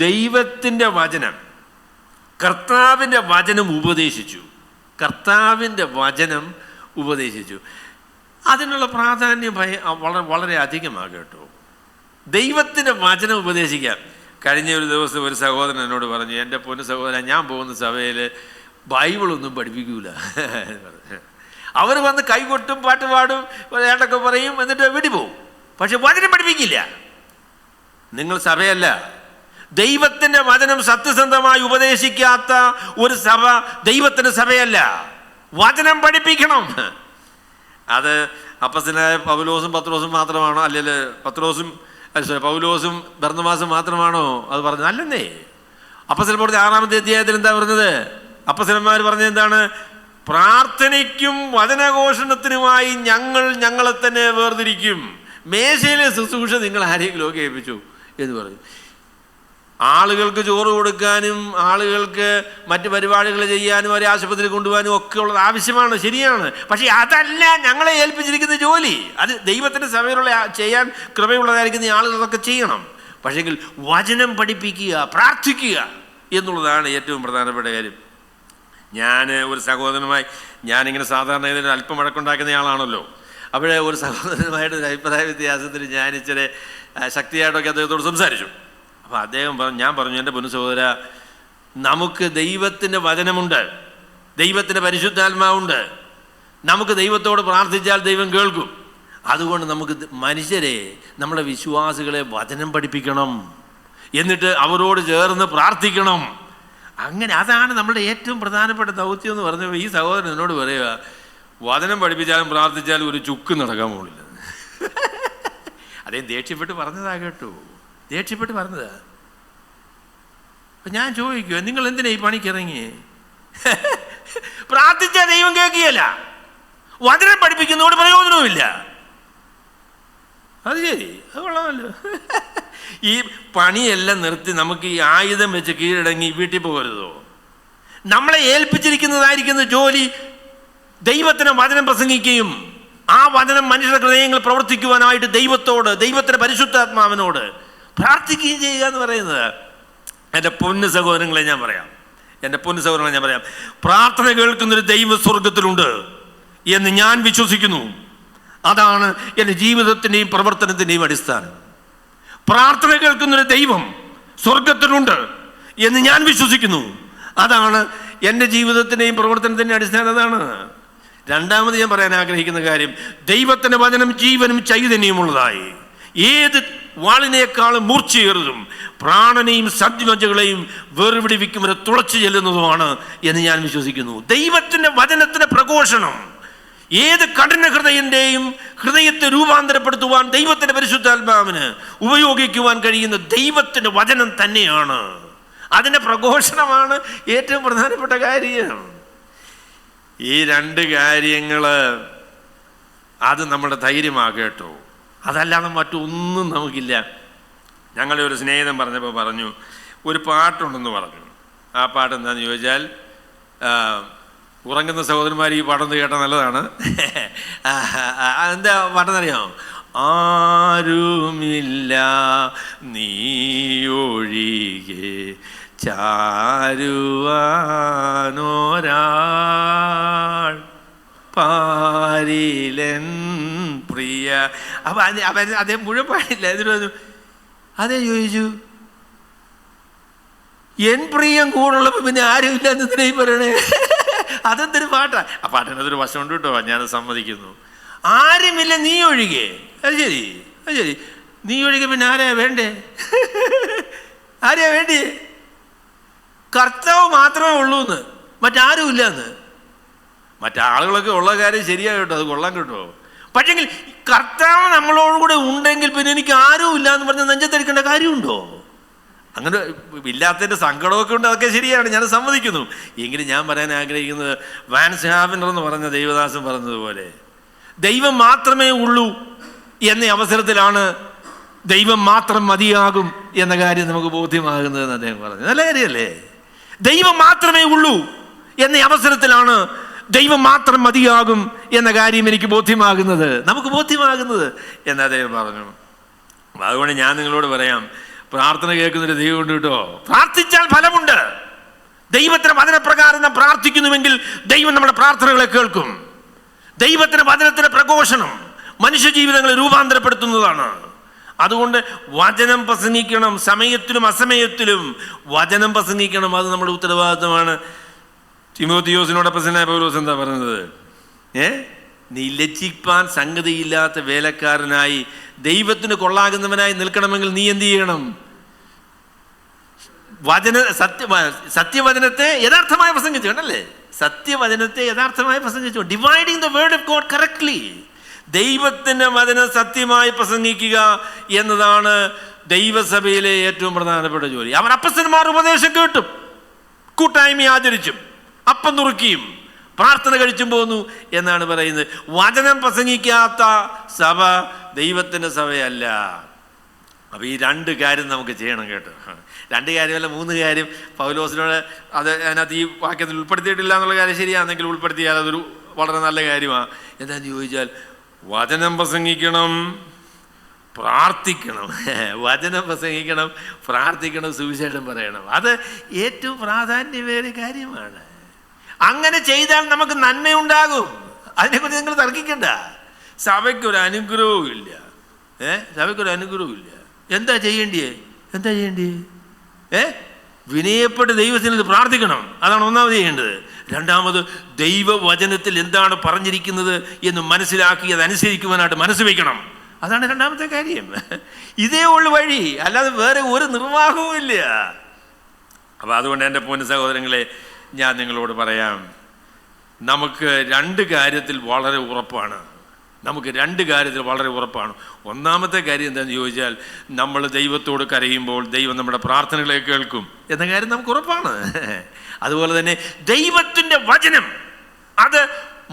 ദൈവത്തിൻ്റെ വചനം, കർത്താവിൻ്റെ വചനം ഉപദേശിച്ചു. അതിനുള്ള പ്രാധാന്യം വളരെ അധികമാണ് കേട്ടോ. ദൈവത്തിൻ്റെ വചനം ഉപദേശിക്കാം. കഴിഞ്ഞ ഒരു ദിവസം ഒരു സഹോദരൻ എന്നോട് പറഞ്ഞു, എൻ്റെ പൊന്നു സഹോദരൻ, ഞാൻ പോകുന്ന സഭയിൽ ബൈബിളൊന്നും പഠിപ്പിക്കൂല. അവർ വന്ന് കൈകൊട്ടും പാട്ട് പാടും ഏട്ടൊക്കെ പറയും, എന്നിട്ട് വീട്ടിൽ പോവും. പക്ഷെ വചനം പഠിപ്പിക്കില്ല. നിങ്ങൾ സഭയല്ല. ദൈവത്തിൻ്റെ വചനം സത്യസന്ധമായി ഉപദേശിക്കാത്ത ഒരു സഭ ദൈവത്തിൻ്റെ സഭയല്ല. വചനം പഠിപ്പിക്കണം. അത് അപ്പോസ്തലനായ പൗലോസും പത്രോസും മാത്രമാണോ? അല്ലെങ്കിൽ പൗലോസും ബർന്നബാസും മാത്രമാണോ അത് പറഞ്ഞത്? അല്ലെന്നേ. അപ്പോസ്തലൻ പറഞ്ഞ 6-ാമത്തെ അധ്യായത്തിൽ എന്താ പറഞ്ഞത്? അപ്പോസ്തലന്മാർ പറഞ്ഞത് എന്താണ്? പ്രാർത്ഥനയ്ക്കും വചനഘോഷണത്തിനുമായി ഞങ്ങളെ തന്നെ വേർതിരിക്കും. മേശയിലെ ശുശ്രൂഷ നിങ്ങൾ ആരെങ്കിലും ഒക്കെ ഏൽപ്പിച്ചു എന്ന് പറയും. ആളുകൾക്ക് ചോറ് കൊടുക്കാനും ആളുകൾക്ക് മറ്റ് പരിപാടികൾ ചെയ്യാനും അവരെ ആശുപത്രിയിൽ കൊണ്ടുപോകാനും ഒക്കെ ഉള്ളത് ആവശ്യമാണ്, ശരിയാണ്. പക്ഷേ അതല്ല ഞങ്ങളെ ഏൽപ്പിച്ചിരിക്കുന്ന ജോലി. അത് ദൈവത്തിൻ്റെ സഭയിലുള്ള ചെയ്യാൻ കൃപയുള്ളതായിരിക്കുന്ന ആളുകളൊക്കെ ചെയ്യണം. പക്ഷേങ്കിൽ വചനം പഠിപ്പിക്കുക, പ്രാർത്ഥിക്കുക എന്നുള്ളതാണ് ഏറ്റവും പ്രധാനപ്പെട്ട കാര്യം. ഞാൻ ഒരു സഹോദരനുമായി, ഞാനിങ്ങനെ സാധാരണ ഇതിന് അല്പം വഴക്കുണ്ടാക്കുന്ന ആളാണല്ലോ. അവിടെ ഒരു സഹോദരനുമായിട്ട് ഒരു അഭിപ്രായ വ്യത്യാസത്തിന് ഞാൻ ഇച്ചിരി ശക്തിയായിട്ടൊക്കെ അദ്ദേഹത്തോട് സംസാരിച്ചു. അപ്പോൾ ഞാൻ പറഞ്ഞു, എൻ്റെ പൊന്നു സഹോദര, നമുക്ക് ദൈവത്തിൻ്റെ വചനമുണ്ട്, ദൈവത്തിൻ്റെ പരിശുദ്ധാത്മാവുണ്ട്. നമുക്ക് ദൈവത്തോട് പ്രാർത്ഥിച്ചാൽ ദൈവം കേൾക്കും. അതുകൊണ്ട് നമുക്ക് മനുഷ്യരെ, നമ്മളെ വിശ്വാസികളെ വചനം പഠിപ്പിക്കണം, എന്നിട്ട് അവരോട് ചേർന്ന് പ്രാർത്ഥിക്കണം. അങ്ങനെ അതാണ് നമ്മുടെ ഏറ്റവും പ്രധാനപ്പെട്ട ദൗത്യം എന്ന് പറഞ്ഞപ്പോൾ ഈ സഹോദരൻ എന്നോട് പറയുക, വചനം പഠിപ്പിച്ചാലും പ്രാർത്ഥിച്ചാലും ഒരു ചുക്ക് നടക്കാൻ പോകില്ല. അദ്ദേഹം ദേഷ്യപ്പെട്ട് പറഞ്ഞതാ കേട്ടോ, ദേഷ്യപ്പെട്ട് പറഞ്ഞതാ. അപ്പം ഞാൻ ചോദിക്കുക, നിങ്ങൾ എന്തിനാ ഈ പണിക്ക് ഇറങ്ങിയേ? പ്രാർത്ഥിച്ചാൽ ദൈവം കേൾക്കുകയല്ല, വചനം പഠിപ്പിക്കുന്നതുകൊണ്ട് പ്രയോജനവുമില്ല. അത് ശരി, അത് കൊള്ളാമല്ലോ. ഈ പണിയെല്ലാം നിർത്തി നമുക്ക് ഈ ആയുധം വെച്ച് കീഴടങ്ങി വീട്ടിൽ പോകരുതോ? നമ്മളെ ഏൽപ്പിച്ചിരിക്കുന്നതായിരിക്കുന്ന ജോലി ദൈവത്തിന് വചനം പ്രസംഗിക്കുകയും ആ വചനം മനുഷ്യരുടെ ഹൃദയങ്ങൾ പ്രവർത്തിക്കുവാനായിട്ട് ദൈവത്തോട്, ദൈവത്തിൻ്റെ പരിശുദ്ധാത്മാവിനോട് പ്രാർത്ഥിക്കുകയും ചെയ്യുക എന്ന് പറയുന്നത്. എൻ്റെ പൊന്നു സഹോദരങ്ങളെ ഞാൻ പറയാം, പ്രാർത്ഥന കേൾക്കുന്നൊരു ദൈവ സ്വർഗത്തിലുണ്ട് എന്ന് ഞാൻ വിശ്വസിക്കുന്നു. അതാണ് എൻ്റെ ജീവിതത്തിൻ്റെയും പ്രവർത്തനത്തിൻ്റെയും അടിസ്ഥാനം. പ്രാർത്ഥന കേൾക്കുന്നൊരു ദൈവം സ്വർഗത്തിലുണ്ട് എന്ന് ഞാൻ വിശ്വസിക്കുന്നു. അതാണ് എൻ്റെ ജീവിതത്തിൻ്റെയും പ്രവർത്തനത്തിൻ്റെയും അടിസ്ഥാനം. അതാണ് രണ്ടാമത് ഞാൻ പറയാൻ ആഗ്രഹിക്കുന്ന കാര്യം. ദൈവത്തിൻ്റെ വചനം ജീവനും ചൈതന്യമുള്ളതായി ഏത് വാളിനേക്കാളും മൂർച്ചയേറുന്നതും പ്രാണനെയും സദ്മജകളെയും വേർപിടിവിക്കും വരെ തുളച്ചു ചെല്ലുന്നതുമാണ് എന്ന് ഞാൻ വിശ്വസിക്കുന്നു. ദൈവത്തിൻ്റെ വചനത്തിൻ്റെ പ്രഘോഷണം ഏത് കഠിന ഹൃദയത്തെ രൂപാന്തരപ്പെടുത്തുവാൻ ദൈവത്തിൻ്റെ പരിശുദ്ധാത്മാവിന് ഉപയോഗിക്കുവാൻ കഴിയുന്ന ദൈവത്തിൻ്റെ വചനം തന്നെയാണ്. അതിൻ്റെ പ്രഘോഷണമാണ് ഏറ്റവും പ്രധാനപ്പെട്ട കാര്യം. ഈ രണ്ട് കാര്യങ്ങൾ അത് നമ്മുടെ ധൈര്യമാകട്ടോ, അതല്ലാതെ മറ്റൊന്നും നമുക്കില്ല. ഞങ്ങളെ ഒരു സ്നേഹിതൻ പറഞ്ഞു ഒരു പാട്ടുണ്ടെന്ന് പറഞ്ഞു. ആ പാട്ട് എന്താണെന്ന് ചോദിച്ചാൽ, ഉറങ്ങുന്ന സഹോദരന്മാർ ഈ പാട്ടൊന്ന് കേട്ടാൽ നല്ലതാണ്. എന്താ പാട്ടെന്നറിയാമോ? ആരുമില്ല നീയൊഴികെ ചാരുവാനോരാൾ പാരിലൻ പ്രിയ. അപ്പം അതേ മുഴുവൻ പാടില്ല. എന്നിട്ട് അതേ ചോദിച്ചു, എൻ പ്രിയം കൂടുള്ളപ്പോൾ പിന്നെ ആരുമില്ല എന്നതിനെ പറയണേ. അതെന്തൊരു പാട്ടാ. ആ പാട്ടിനകത്തൊരു വശമുണ്ട് കേട്ടോ, ഞാനത് സമ്മതിക്കുന്നു. ആരുമില്ല നീ ഒഴികെ. അത് ശരി, നീ ഒഴികെ പിന്നെ ആരെയാ വേണ്ടേ? കർത്താവ് മാത്രമേ ഉള്ളൂ എന്ന്, മറ്റാരും ഇല്ല എന്ന്. മറ്റാളുകളൊക്കെ ഉള്ള കാര്യം ശരിയാ കേട്ടോ, അത് കൊള്ളാൻ കേട്ടോ. പക്ഷെങ്കിൽ കർത്താവ് നമ്മളോടുകൂടെ ഉണ്ടെങ്കിൽ പിന്നെ എനിക്ക് ആരും ഇല്ല എന്ന് പറഞ്ഞ് നെഞ്ചത്തെടുക്കേണ്ട കാര്യമുണ്ടോ? അങ്ങനെ ഇല്ലാത്തതിൻ്റെ സങ്കടമൊക്കെ ഉണ്ട്, അതൊക്കെ ശരിയാണ്, ഞാൻ സമ്മതിക്കുന്നു. എങ്കിലും ഞാൻ പറയാൻ ആഗ്രഹിക്കുന്നത്, വാൻസ് ഹാവനർ എന്ന് പറഞ്ഞ ദൈവദാസൻ പറഞ്ഞതുപോലെ ദൈവം മാത്രമേ ഉള്ളൂ എന്ന അവസരത്തിലാണ് ദൈവം മാത്രം മതിയാകും എന്ന കാര്യം നമുക്ക് ബോധ്യമാകുന്നതെന്ന് അദ്ദേഹം പറഞ്ഞു. നല്ല കാര്യമല്ലേ? ദൈവം മാത്രമേ ഉള്ളൂ എന്ന അവസരത്തിലാണ് ദൈവം മാത്രം മതിയാകും എന്ന കാര്യം എനിക്ക് ബോധ്യമാകുന്നത്, നമുക്ക് ബോധ്യമാകുന്നത് എന്ന് അദ്ദേഹം പറഞ്ഞു. അതുകൊണ്ട് ഞാൻ നിങ്ങളോട് പറയാം, പ്രാർത്ഥന കേൾക്കുന്നൊരു ദൈവമുണ്ട് കേട്ടോ. പ്രാർത്ഥിച്ചാൽ ഫലമുണ്ട്. ദൈവത്തിന് വചനപ്രകാരം നാം പ്രാർത്ഥിക്കുന്നുവെങ്കിൽ ദൈവം നമ്മുടെ പ്രാർത്ഥനകളെ കേൾക്കും. ദൈവത്തിന് വചനത്തിന്റെ പ്രഘോഷണം മനുഷ്യ ജീവിതങ്ങളെ രൂപാന്തരപ്പെടുത്തുന്നതാണ്. അതുകൊണ്ട് വചനം പ്രസംഗിക്കണം, സമയത്തിലും അസമയത്തിലും വചനം പ്രസംഗിക്കണം. അത് നമ്മുടെ ഉത്തരവാദിത്തമാണ്. തിമോത്തിയോസിനോട് അപ്പോസ്തലനായ പൗലോസ് എന്താ പറയുന്നത്? നീ ലജ്ജിപ്പാൻ സംഗതിയില്ലാത്ത വേലക്കാരനായി ദൈവത്തിന് കൊള്ളാകുന്നവനായി നിൽക്കണമെങ്കിൽ നീ എന്ത് ചെയ്യണം? സത്യവചനത്തെ യഥാർത്ഥമായി പ്രസംഗിച്ചു. കണ്ടല്ലേ? സത്യവചനത്തെ യഥാർത്ഥമായി പ്രസംഗിച്ചു. Dividing the word of God correctly. ദൈവത്തിൻ്റെ വചനം സത്യമായി പ്രസംഗിക്കുക എന്നതാണ് ദൈവസഭയിലെ ഏറ്റവും പ്രധാനപ്പെട്ട ജോലി. അവർ അപ്പസ്തലന്മാർ ഉപദേശം കേട്ടും കൂട്ടായ്മ ആചരിച്ചും അപ്പം നുറുക്കിയും പ്രാർത്ഥന കഴിച്ചും പോന്നു എന്നാണ് പറയുന്നത്. വചനം പ്രസംഗിക്കാത്ത സഭ ദൈവത്തിൻ്റെ സഭയല്ല. അപ്പോൾ ഈ രണ്ട് കാര്യം നമുക്ക് ചെയ്യണം കേട്ടോ. രണ്ട് കാര്യമല്ല, 3 കാര്യം പൗലോസിനോട് അത് അതിനകത്ത് ഈ വാക്യത്തിൽ ഉൾപ്പെടുത്തിയിട്ടില്ല എന്നുള്ള കാര്യം ശരിയാണെങ്കിൽ ഉൾപ്പെടുത്തിയാൽ അതൊരു വളരെ നല്ല കാര്യമാണ്. എന്താണെന്ന് ചോദിച്ചാൽ വചനം പ്രസംഗിക്കണം, പ്രാർത്ഥിക്കണം. വചനം പ്രസംഗിക്കണം, പ്രാർത്ഥിക്കണം, സുവിശേഷം പറയണം. അത് ഏറ്റവും പ്രാധാന്യമേറിയ കാര്യമാണ്. അങ്ങനെ ചെയ്താൽ നമുക്ക് നന്മയുണ്ടാകും. അതിനെക്കുറിച്ച് നിങ്ങൾ തർക്കിക്കണ്ട. സഭയ്ക്കൊരു അനുഗ്രഹവും ഇല്ല. സഭയ്ക്കൊരു അനുഗ്രഹവും ഇല്ല. എന്താ ചെയ്യേണ്ടിയേ? വിനയപ്പെട്ട് ദൈവത്തിന് പ്രാർത്ഥിക്കണം. അതാണ് ഒന്നാമത് ചെയ്യേണ്ടത്. രണ്ടാമത് ദൈവവചനത്തിൽ എന്താണ് പറഞ്ഞിരിക്കുന്നത് എന്ന് മനസ്സിലാക്കി അതനുസരിക്കുവാനായിട്ട് മനസ്സ് വയ്ക്കണം. അതാണ് രണ്ടാമത്തെ കാര്യം. ഇതേ ഉള്ളു വഴി, അല്ലാതെ വേറെ ഒരു നിർവാഹവും ഇല്ല. അപ്പോൾ അതുകൊണ്ട് എൻ്റെ പൊന്നു സഹോദരങ്ങളെ, ഞാൻ നിങ്ങളോട് പറയാം, നമുക്ക് രണ്ട് കാര്യത്തിൽ വളരെ ഉറപ്പാണ്. ഒന്നാമത്തെ കാര്യം എന്താണെന്ന് ചോദിച്ചാൽ, നമ്മൾ ദൈവത്തോട് കരയുമ്പോൾ ദൈവം നമ്മുടെ പ്രാർത്ഥനകളെ കേൾക്കും എന്ന കാര്യം നമുക്ക് ഉറപ്പാണ്. അതുപോലെ തന്നെ ദൈവത്തിൻ്റെ വചനം അത്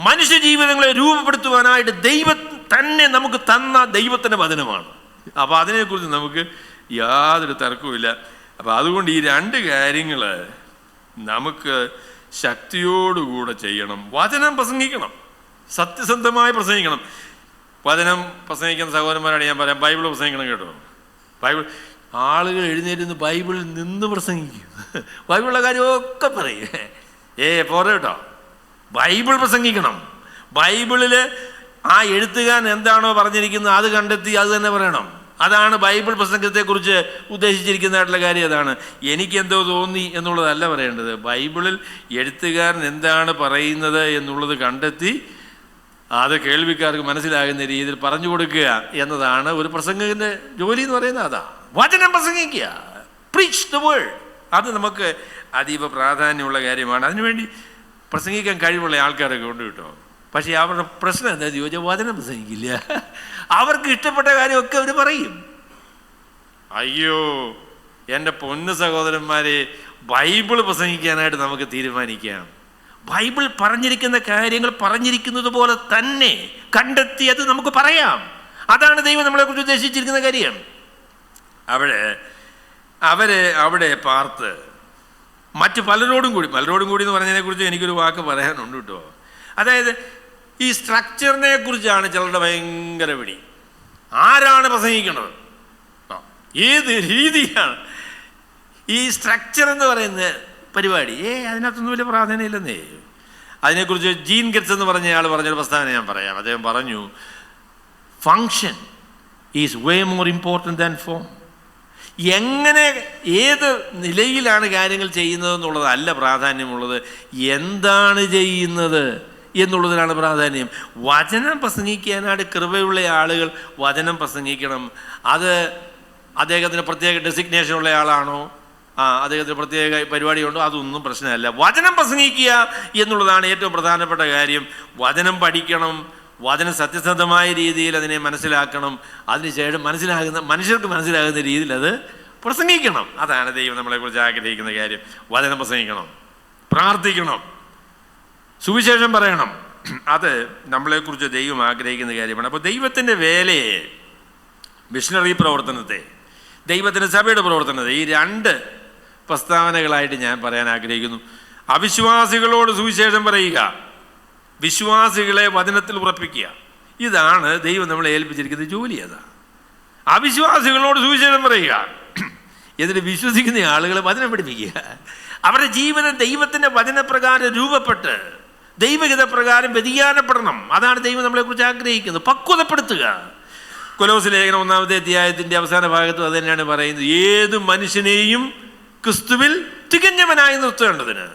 മനുഷ്യ ജീവിതങ്ങളെ രൂപപ്പെടുത്തുവാനായിട്ട് ദൈവം തന്നെ നമുക്ക് തന്ന ദൈവത്തിൻ്റെ വചനമാണ്. അപ്പോൾ അതിനെക്കുറിച്ച് നമുക്ക് യാതൊരു തർക്കവുമില്ല. അപ്പോൾ അതുകൊണ്ട് ഈ രണ്ട് കാര്യങ്ങൾ നമുക്ക് ശക്തിയോടുകൂടെ ചെയ്യണം. വചനം പ്രസംഗിക്കണം, സത്യസന്ധമായി പ്രസംഗിക്കണം. വചനം പ്രസംഗിക്കുന്ന സഹോദരന്മാരാണ് ഞാൻ പറയാം, ബൈബിൾ പ്രസംഗിക്കണം കേട്ടോ. ബൈബിൾ ആളുകൾ എഴുന്നേറ്റ് ബൈബിളിൽ നിന്ന് പ്രസംഗിക്കും, ബൈബിളിലെ കാര്യമൊക്കെ പറയും. പോരെ കേട്ടോ, ബൈബിൾ പ്രസംഗിക്കണം. ബൈബിളിൽ ആ എഴുത്തുകാരൻ എന്താണോ പറഞ്ഞിരിക്കുന്നത് അത് കണ്ടെത്തി അത് തന്നെ പറയണം. അതാണ് ബൈബിൾ പ്രസംഗത്തെക്കുറിച്ച് ഉദ്ദേശിച്ചിരിക്കുന്നതായിട്ടുള്ള കാര്യം. അതാണ് എനിക്കെന്തോ തോന്നി എന്നുള്ളതല്ല പറയേണ്ടത്. ബൈബിളിൽ എഴുത്തുകാരൻ എന്താണ് പറയുന്നത് എന്നുള്ളത് കണ്ടെത്തി അത് കേൾവിക്കാർക്ക് മനസ്സിലാകുന്ന രീതിയിൽ പറഞ്ഞു കൊടുക്കുക എന്നതാണ് ഒരു പ്രസംഗത്തിൻ്റെ ജോലി എന്ന് പറയുന്നത്. അതാ വചനം പ്രസംഗിക്കുക, പ്രീച്ച് ദ വേർഡ്. അത് നമുക്ക് അതീവ പ്രാധാന്യമുള്ള കാര്യമാണ്. അതിനുവേണ്ടി പ്രസംഗിക്കാൻ കഴിവുള്ള ആൾക്കാരൊക്കെ ഉണ്ട് കേട്ടോ. പക്ഷേ അവരുടെ പ്രശ്നം എന്താണെന്ന് ചോദിച്ചാൽ വചനം പ്രസംഗിക്കില്ല. അവർക്ക് ഇഷ്ടപ്പെട്ട കാര്യമൊക്കെ അവർ പറയും. അയ്യോ എൻ്റെ പൊന്നു സഹോദരന്മാരെ, ബൈബിൾ പ്രസംഗിക്കാനായിട്ട് നമുക്ക് തീരുമാനിക്കാം. ബൈബിൾ പറഞ്ഞിരിക്കുന്ന കാര്യങ്ങൾ പറഞ്ഞിരിക്കുന്നത് പോലെ തന്നെ കണ്ടെത്തി അത് നമുക്ക് പറയാം. അതാണ് ദൈവം നമ്മളെക്കുറിച്ച് ഉദ്ദേശിച്ചിരിക്കുന്ന കാര്യം. അവിടെ പാർത്ത് മറ്റ് പലരോടും കൂടി എന്ന് പറഞ്ഞതിനെക്കുറിച്ച് എനിക്കൊരു വാക്ക് പറയാനുണ്ട് കേട്ടോ. അതായത് ഈ സ്ട്രക്ചറിനെ കുറിച്ചാണ് ചിലരുടെ ഭയങ്കര പിടി. ആരാണ് പ്രസംഗിക്കുന്നത്, ഏത് രീതിയാണ് ഈ സ്ട്രക്ചർ എന്ന് പറയുന്ന പരിപാടി? അതിനകത്തൊന്നും വലിയ പ്രാധാന്യമില്ലെന്നേ. അതിനെക്കുറിച്ച് ജീൻ ഗെറ്റ്സ് എന്ന് പറഞ്ഞ പറഞ്ഞൊരു പ്രസ്താവന ഞാൻ പറയാം. അദ്ദേഹം പറഞ്ഞു, function is way more important than form. എങ്ങനെ ഏത് നിലയിലാണ് കാര്യങ്ങൾ ചെയ്യുന്നതെന്നുള്ളതല്ല പ്രാധാന്യമുള്ളത്, എന്താണ് ചെയ്യുന്നത് എന്നുള്ളതിനാണ് പ്രാധാന്യം. വചനം പ്രസംഗിക്കാനായിട്ട് കൃപയുള്ള ആളുകൾ വചനം പ്രസംഗിക്കണം. അത് അദ്ദേഹത്തിന് പ്രത്യേക ഡെസിഗ്നേഷൻ ഉള്ള ആളാണോ, അദ്ദേഹത്തിന് പ്രത്യേക പരിപാടിയുണ്ടോ, അതൊന്നും പ്രശ്നമല്ല. വചനം പ്രസംഗിക്കുക എന്നുള്ളതാണ് ഏറ്റവും പ്രധാനപ്പെട്ട കാര്യം. വചനം പഠിക്കണം, വചനം സത്യസന്ധമായ രീതിയിൽ അതിനെ മനസ്സിലാക്കണം. അതിനുശേഷം മനുഷ്യർക്ക് മനസ്സിലാകുന്ന രീതിയിൽ അത് പ്രസംഗിക്കണം. അതാണ് ദൈവം നമ്മളെക്കുറിച്ച് ആഗ്രഹിക്കുന്ന കാര്യം. വചനം പ്രസംഗിക്കണം, പ്രാർത്ഥിക്കണം, സുവിശേഷം പറയണം. അത് നമ്മളെക്കുറിച്ച് ദൈവം ആഗ്രഹിക്കുന്ന കാര്യമാണ്. അപ്പോൾ ദൈവത്തിൻ്റെ വേലയെ, മിഷണറി പ്രവർത്തനത്തെ, ദൈവത്തിൻ്റെ സഭയുടെ പ്രവർത്തനത്തെ ഈ രണ്ട് പ്രസ്താവനകളായിട്ട് ഞാൻ പറയാൻ ആഗ്രഹിക്കുന്നു. അവിശ്വാസികളോട് സുവിശേഷം പറയുക, വിശ്വാസികളെ വചനത്തിൽ ഉറപ്പിക്കുക. ഇതാണ് ദൈവം നമ്മളെ ഏൽപ്പിച്ചിരിക്കുന്ന ജോലി. അതാ അവിശ്വാസികളോട് സുവിശേഷം പറയുക, എന്നിട്ട് വിശ്വസിക്കുന്ന ആളുകളെ വചനം പഠിപ്പിക്കുക. അവരുടെ ജീവിതം ദൈവത്തിൻ്റെ വചനപ്രകാരം രൂപപ്പെട്ട് ദൈവഹിത പ്രകാരം വ്യതിയാനപ്പെടണം. അതാണ് ദൈവം നമ്മളെക്കുറിച്ച് ആഗ്രഹിക്കുന്നത്. പക്വതപ്പെടുത്തുക. കൊലോസ്യ ലേഖനം 1-ാമത്തെ അധ്യായത്തിൻ്റെ അവസാന ഭാഗത്തും അത് തന്നെയാണ് പറയുന്നത്. ഏത് മനുഷ്യനെയും ക്രിസ്തുവിൽ തികഞ്ഞവനായി നിർത്തേണ്ടതിന്,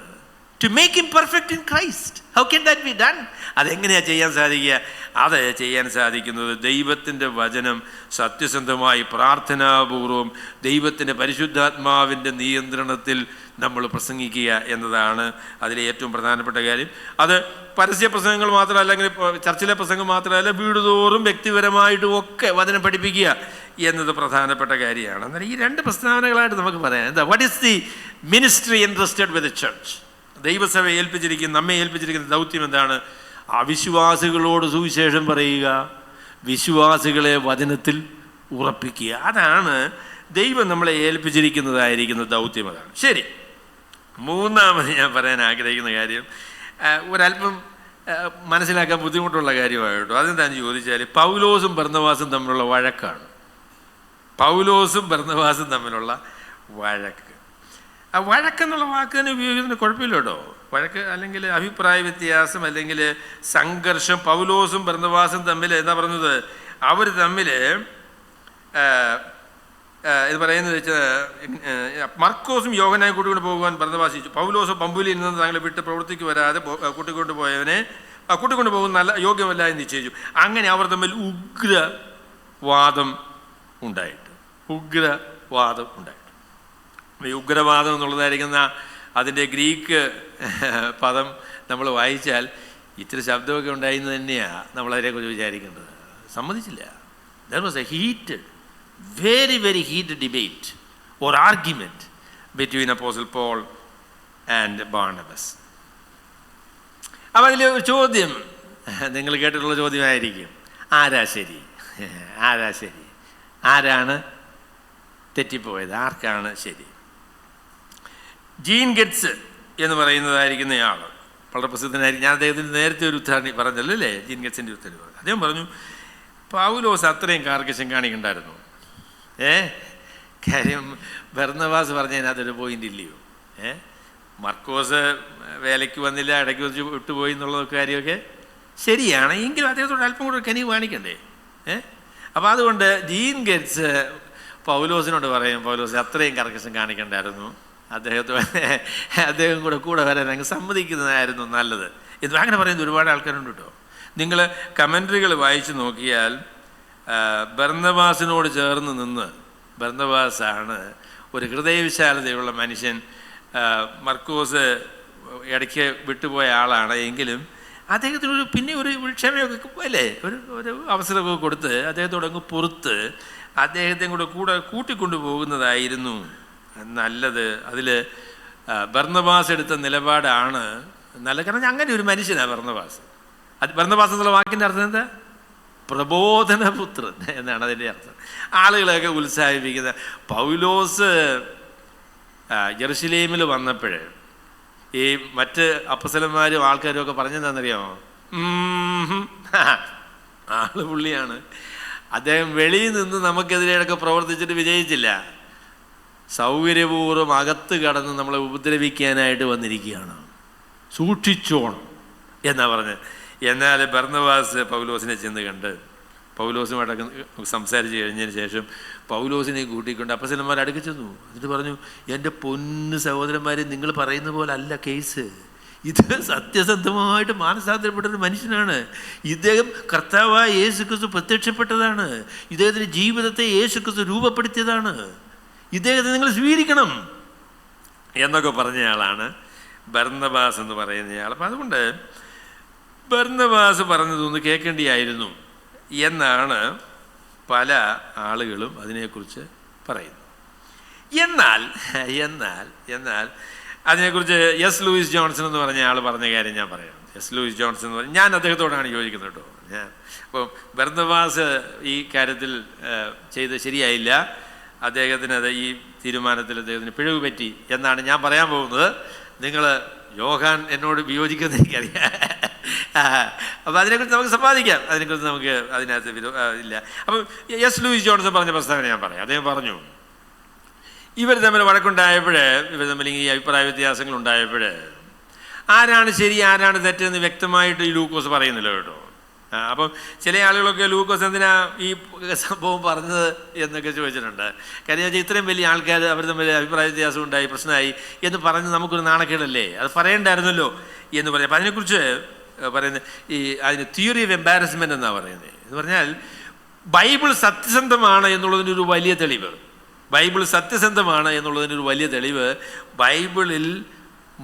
to make him perfect in Christ. How can that be done? അതെങ്ങനെയാണ് ചെയ്യാൻ സാധിക്കുക? അത് ചെയ്യാൻ സാധിക്കുന്നത് ദൈവത്തിൻ്റെ വചനം സത്യസന്ധമായി പ്രാർത്ഥനാപൂർവം ദൈവത്തിൻ്റെ പരിശുദ്ധാത്മാവിൻ്റെ നിയന്ത്രണത്തിൽ നമ്മൾ പ്രസംഗിക്കുക എന്നതാണ് അതിലെ ഏറ്റവും പ്രധാനപ്പെട്ട കാര്യം. അത് പരസ്യ പ്രസംഗങ്ങൾ മാത്രമല്ല, അല്ലെങ്കിൽ ചർച്ചിലെ പ്രസംഗം മാത്രമല്ല, വീടുതോറും വ്യക്തിപരമായിട്ടും ഒക്കെ വചനം പഠിപ്പിക്കുക എന്നത് പ്രധാനപ്പെട്ട കാര്യമാണ്. എന്നാൽ ഈ രണ്ട് പ്രസ്താവനകളായിട്ട് നമുക്ക് പറയാം. എന്താ, what is the ministry entrusted with the church? ദൈവസഭ നമ്മെ ഏൽപ്പിച്ചിരിക്കുന്ന ദൗത്യം എന്താണ്? അവിശ്വാസികളോട് സുവിശേഷം പറയുക, വിശ്വാസികളെ വചനത്തിൽ ഉറപ്പിക്കുക. അതാണ് ദൈവം നമ്മളെ ഏൽപ്പിച്ചിരിക്കുന്നതായിരിക്കുന്ന ദൗത്യം. അതാണ് ശരി. മൂന്നാമത് ഞാൻ പറയാൻ ആഗ്രഹിക്കുന്ന കാര്യം ഒരല്പം മനസ്സിലാക്കാൻ ബുദ്ധിമുട്ടുള്ള കാര്യമാണ് കേട്ടോ. അതെന്താണെന്ന് ചോദിച്ചാൽ, പൗലോസും ബർന്നബാസും തമ്മിലുള്ള വഴക്കാണ്. വഴക്ക്. ആ വഴക്കെന്നുള്ള വാക്ക് തന്നെ ഉപയോഗിക്കുന്നതിന് കുഴപ്പമില്ല കേട്ടോ. വഴക്ക് അല്ലെങ്കിൽ അഭിപ്രായ വ്യത്യാസം അല്ലെങ്കിൽ സംഘർഷം. പൗലോസും ബർന്നബാസും തമ്മിൽ എന്താ പറഞ്ഞത്? അവർ തമ്മിൽ ഇത് പറയുന്നത് വെച്ചാൽ മർക്കോസും യോഹന്നായും കൂട്ടിക്കൊണ്ട് പോകുവാൻ ബർന്നബാസ് പൗലോസ് പമ്പുലിയിൽ നിന്ന് തങ്ങളെ വിട്ട് പ്രവൃത്തിക്ക് വരാതെ കൂട്ടിക്കൊണ്ട് പോകുന്ന നല്ല യോഗ്യമല്ല എന്ന് നിശ്ചയിച്ചു. അങ്ങനെ അവർ തമ്മിൽ ഉഗ്രവാദം ഉണ്ടായിട്ട് ഈ ഉഗ്രവാദം എന്നുള്ളതായിരിക്കുന്ന അതിൻ്റെ ഗ്രീക്ക് പദം നമ്മൾ വായിച്ചാൽ ഇത്തിരി ശബ്ദമൊക്കെ ഉണ്ടായിരുന്നു തന്നെയാണ് നമ്മളതിനെക്കുറിച്ച് വിചാരിക്കേണ്ടത്. സമ്മതിച്ചില്ല. There was A heated, very very heated debate or argument between Apostle Paul and Barnabas. അപ്പോൾ അതിൽ ഒരു ചോദ്യം നിങ്ങൾ കേട്ടിട്ടുള്ള ചോദ്യമായിരിക്കും, ആരാ ശരി, ആരാണ് തെറ്റിപ്പോയത്, ആർക്കാണ് ശരി? ജീൻ ഗെറ്റ്സ് എന്ന് പറയുന്നതായിരിക്കുന്നയാൾ വളരെ പ്രസിദ്ധനായിരിക്കും. ഞാൻ അദ്ദേഹത്തിന് നേരത്തെ ഒരു ഉദാഹരണം പറഞ്ഞല്ലോ അല്ലേ, ജീൻ ഗെറ്റ്സിൻ്റെ ഉത്തരവ്. അദ്ദേഹം പറഞ്ഞു പൗലോസ് അത്രയും കാർക്കശ്യം കാണിക്കണ്ടായിരുന്നു. കാര്യം ബർന്നബാസ് പറഞ്ഞതിനകത്തൊരു പോയിന്റ് ഇല്ലയോ? മർക്കോസ് വേലയ്ക്ക് വന്നില്ല, ഇടയ്ക്ക് വെച്ച് വിട്ടുപോയി എന്നുള്ള കാര്യമൊക്കെ ശരിയാണ്, എങ്കിലും അദ്ദേഹത്തോട് അല്പം കൂടെ കനിവ് കാണിക്കണ്ടേ? അപ്പോൾ അതുകൊണ്ട് ജീൻ ഗെറ്റ്സ് പൗലോസിനോട് പറയും, പൗലോസ് അത്രയും കർക്കശം കാണിക്കണ്ടായിരുന്നു, അദ്ദേഹം കൂടെ വരാൻ അങ്ങ് സമ്മതിക്കുന്നതായിരുന്നു നല്ലത് എന്ന് അങ്ങനെ പറയുന്ന ഒരുപാട് ആൾക്കാരുണ്ട് കേട്ടോ. നിങ്ങൾ കമൻട്രികൾ വായിച്ചു നോക്കിയാൽ ബർന്നബാസിനോട് ചേർന്ന് നിന്ന്, ബർന്നബാസാണ് ഒരു ഹൃദയവിശാലതയുള്ള മനുഷ്യൻ, മർക്കോസ് ഇടയ്ക്ക് വിട്ടുപോയ ആളാണ്, എങ്കിലും അദ്ദേഹത്തിന് പിന്നെ ഒരു ക്ഷമയൊക്കെ അല്ലേ, ഒരു അവസരമൊക്കെ കൊടുത്ത് അദ്ദേഹത്തോട് അങ്ങ് പുറത്ത് അദ്ദേഹത്തെ കൂടെ കൂട്ടിക്കൊണ്ടു പോകുന്നതായിരുന്നു നല്ലത്. അതിൽ ബർന്നബാസ് എടുത്ത നിലപാടാണ് നല്ല. കാരണം അങ്ങനെ ഒരു മനുഷ്യനാണ് ബർന്നബാസ്. ബർന്നബാസ് എന്നുള്ള വാക്കിൻ്റെ അർത്ഥം എന്താ? പ്രബോധനപുത്രൻ എന്നാണ് അതിൻ്റെ അർത്ഥം. ആളുകളെയൊക്കെ ഉത്സാഹിപ്പിക്കുന്ന. പൗലോസ് യെരുശലേമിൽ വന്നപ്പോൾ ഈ മറ്റ് അപ്പസ്തലന്മാരും ആൾക്കാരും ഒക്കെ പറഞ്ഞെന്താണെന്നറിയാമോ? ആള് പുള്ളിയാണ്. അദ്ദേഹം വെളിയിൽ നിന്ന് നമുക്കെതിരെയൊക്കെ പ്രവർത്തിച്ചിട്ട് വിജയിച്ചില്ല. സൗകര്യപൂർവ്വം അകത്ത് കടന്ന് നമ്മളെ ഉപദ്രവിക്കാനായിട്ട് വന്നിരിക്കുകയാണ്, സൂക്ഷിച്ചോണം എന്നാ പറഞ്ഞ്. എന്നാൽ ബർന്നബാസ് പൗലോസിനെ ചെന്ന് കണ്ട് പൗലോസുമായിട്ടൊക്കെ സംസാരിച്ച് കഴിഞ്ഞതിന് ശേഷം പൗലോസിനെ കൂട്ടിക്കൊണ്ട് അപ്പസ്തലന്മാർ അടുക്കി ചെന്നു. എന്നിട്ട് പറഞ്ഞു, എൻ്റെ പൊന്ന് സഹോദരന്മാരെ, നിങ്ങൾ പറയുന്ന പോലെ അല്ല കേസ്. ഇത് സത്യസന്ധമായിട്ട് മാനസാന്തരപ്പെട്ടൊരു മനുഷ്യനാണ്. ഇദ്ദേഹം കർത്താവായ യേശുക്രിസ്തു പ്രത്യക്ഷപ്പെട്ടതാണ്. ഇദ്ദേഹത്തിൻ്റെ ജീവിതത്തെ യേശുക്രിസ്തു രൂപപ്പെടുത്തിയതാണ്. ഇദ്ദേഹത്തെ നിങ്ങൾ സ്വീകരിക്കണം എന്നൊക്കെ പറഞ്ഞയാളാണ് ബർന്നബാസ് എന്ന് പറയുന്നയാൾ. അപ്പം അതുകൊണ്ട് ബർന്നബാസ് പറഞ്ഞതൊന്ന് കേൾക്കേണ്ടിയായിരുന്നു എന്നാണ് പല ആളുകളും അതിനെക്കുറിച്ച് പറയുന്നത്. എന്നാൽ അതിനെക്കുറിച്ച് എസ് ലൂയിസ് ജോൺസൺ എന്ന് പറഞ്ഞ ആൾ പറഞ്ഞ കാര്യം ഞാൻ പറയാം. എസ് ലൂയിസ് ജോൺസൺ എന്ന് പറഞ്ഞാൽ ഞാൻ അദ്ദേഹത്തോടാണ് യോജിക്കുന്നത് കേട്ടോ. അപ്പോൾ ബർന്നബാസ് ഈ കാര്യത്തിൽ ചെയ്ത് ശരിയായില്ല, അദ്ദേഹത്തിന് ഈ തീരുമാനത്തിൽ അദ്ദേഹത്തിന് പിഴവ് പറ്റി എന്നാണ് ഞാൻ പറയാൻ പോകുന്നത്. നിങ്ങൾ യോഹാൻ എന്നോട് വിയോജിക്കുന്ന എനിക്കറിയാം. അപ്പോൾ അതിനെക്കുറിച്ച് നമുക്ക് സമ്പാദിക്കാം, അതിനെക്കുറിച്ച് നമുക്ക് അതിനകത്ത് ഇല്ല. അപ്പം എസ് ലൂയിസ് ജോൺസൺ പറഞ്ഞ പ്രസ്താവന ഞാൻ പറയാം. അദ്ദേഹം പറഞ്ഞു, ഇവർ തമ്മിൽ വഴക്കുണ്ടായപ്പോൾ, ഇവർ തമ്മിൽ ഈ അഭിപ്രായ വ്യത്യാസങ്ങൾ ഉണ്ടായപ്പോൾ ആരാണ് ശരി ആരാണ് തെറ്റെന്ന് വ്യക്തമായിട്ട് ഈ ലൂക്കോസ് പറയുന്നില്ല കേട്ടോ. അപ്പം ചില ആളുകളൊക്കെ ലൂക്കോസ് എന്തിനാ ഈ സംഭവം പറഞ്ഞത് എന്നൊക്കെ ചോദിച്ചിട്ടുണ്ട്. കാര്യം വെച്ചാൽ ഇത്രയും വലിയ ആൾക്കാർ അവർ തമ്മിൽ അഭിപ്രായ വ്യത്യാസം ഉണ്ടായി, പ്രശ്നമായി എന്ന് പറഞ്ഞ് നമുക്കൊരു നാണക്കേടല്ലേ, അത് പറയണ്ടായിരുന്നല്ലോ എന്ന് പറയാം. അപ്പം അതിനെക്കുറിച്ച് പറയുന്നത് അതിന് തിയറി ഓഫ് എംബാരസ്മെൻ്റ് എന്നാണ് പറയുന്നത്. എന്ന് പറഞ്ഞാൽ ബൈബിൾ സത്യസന്ധമാണ് എന്നുള്ളതിനൊരു വലിയ തെളിവ്, ബൈബിളിൽ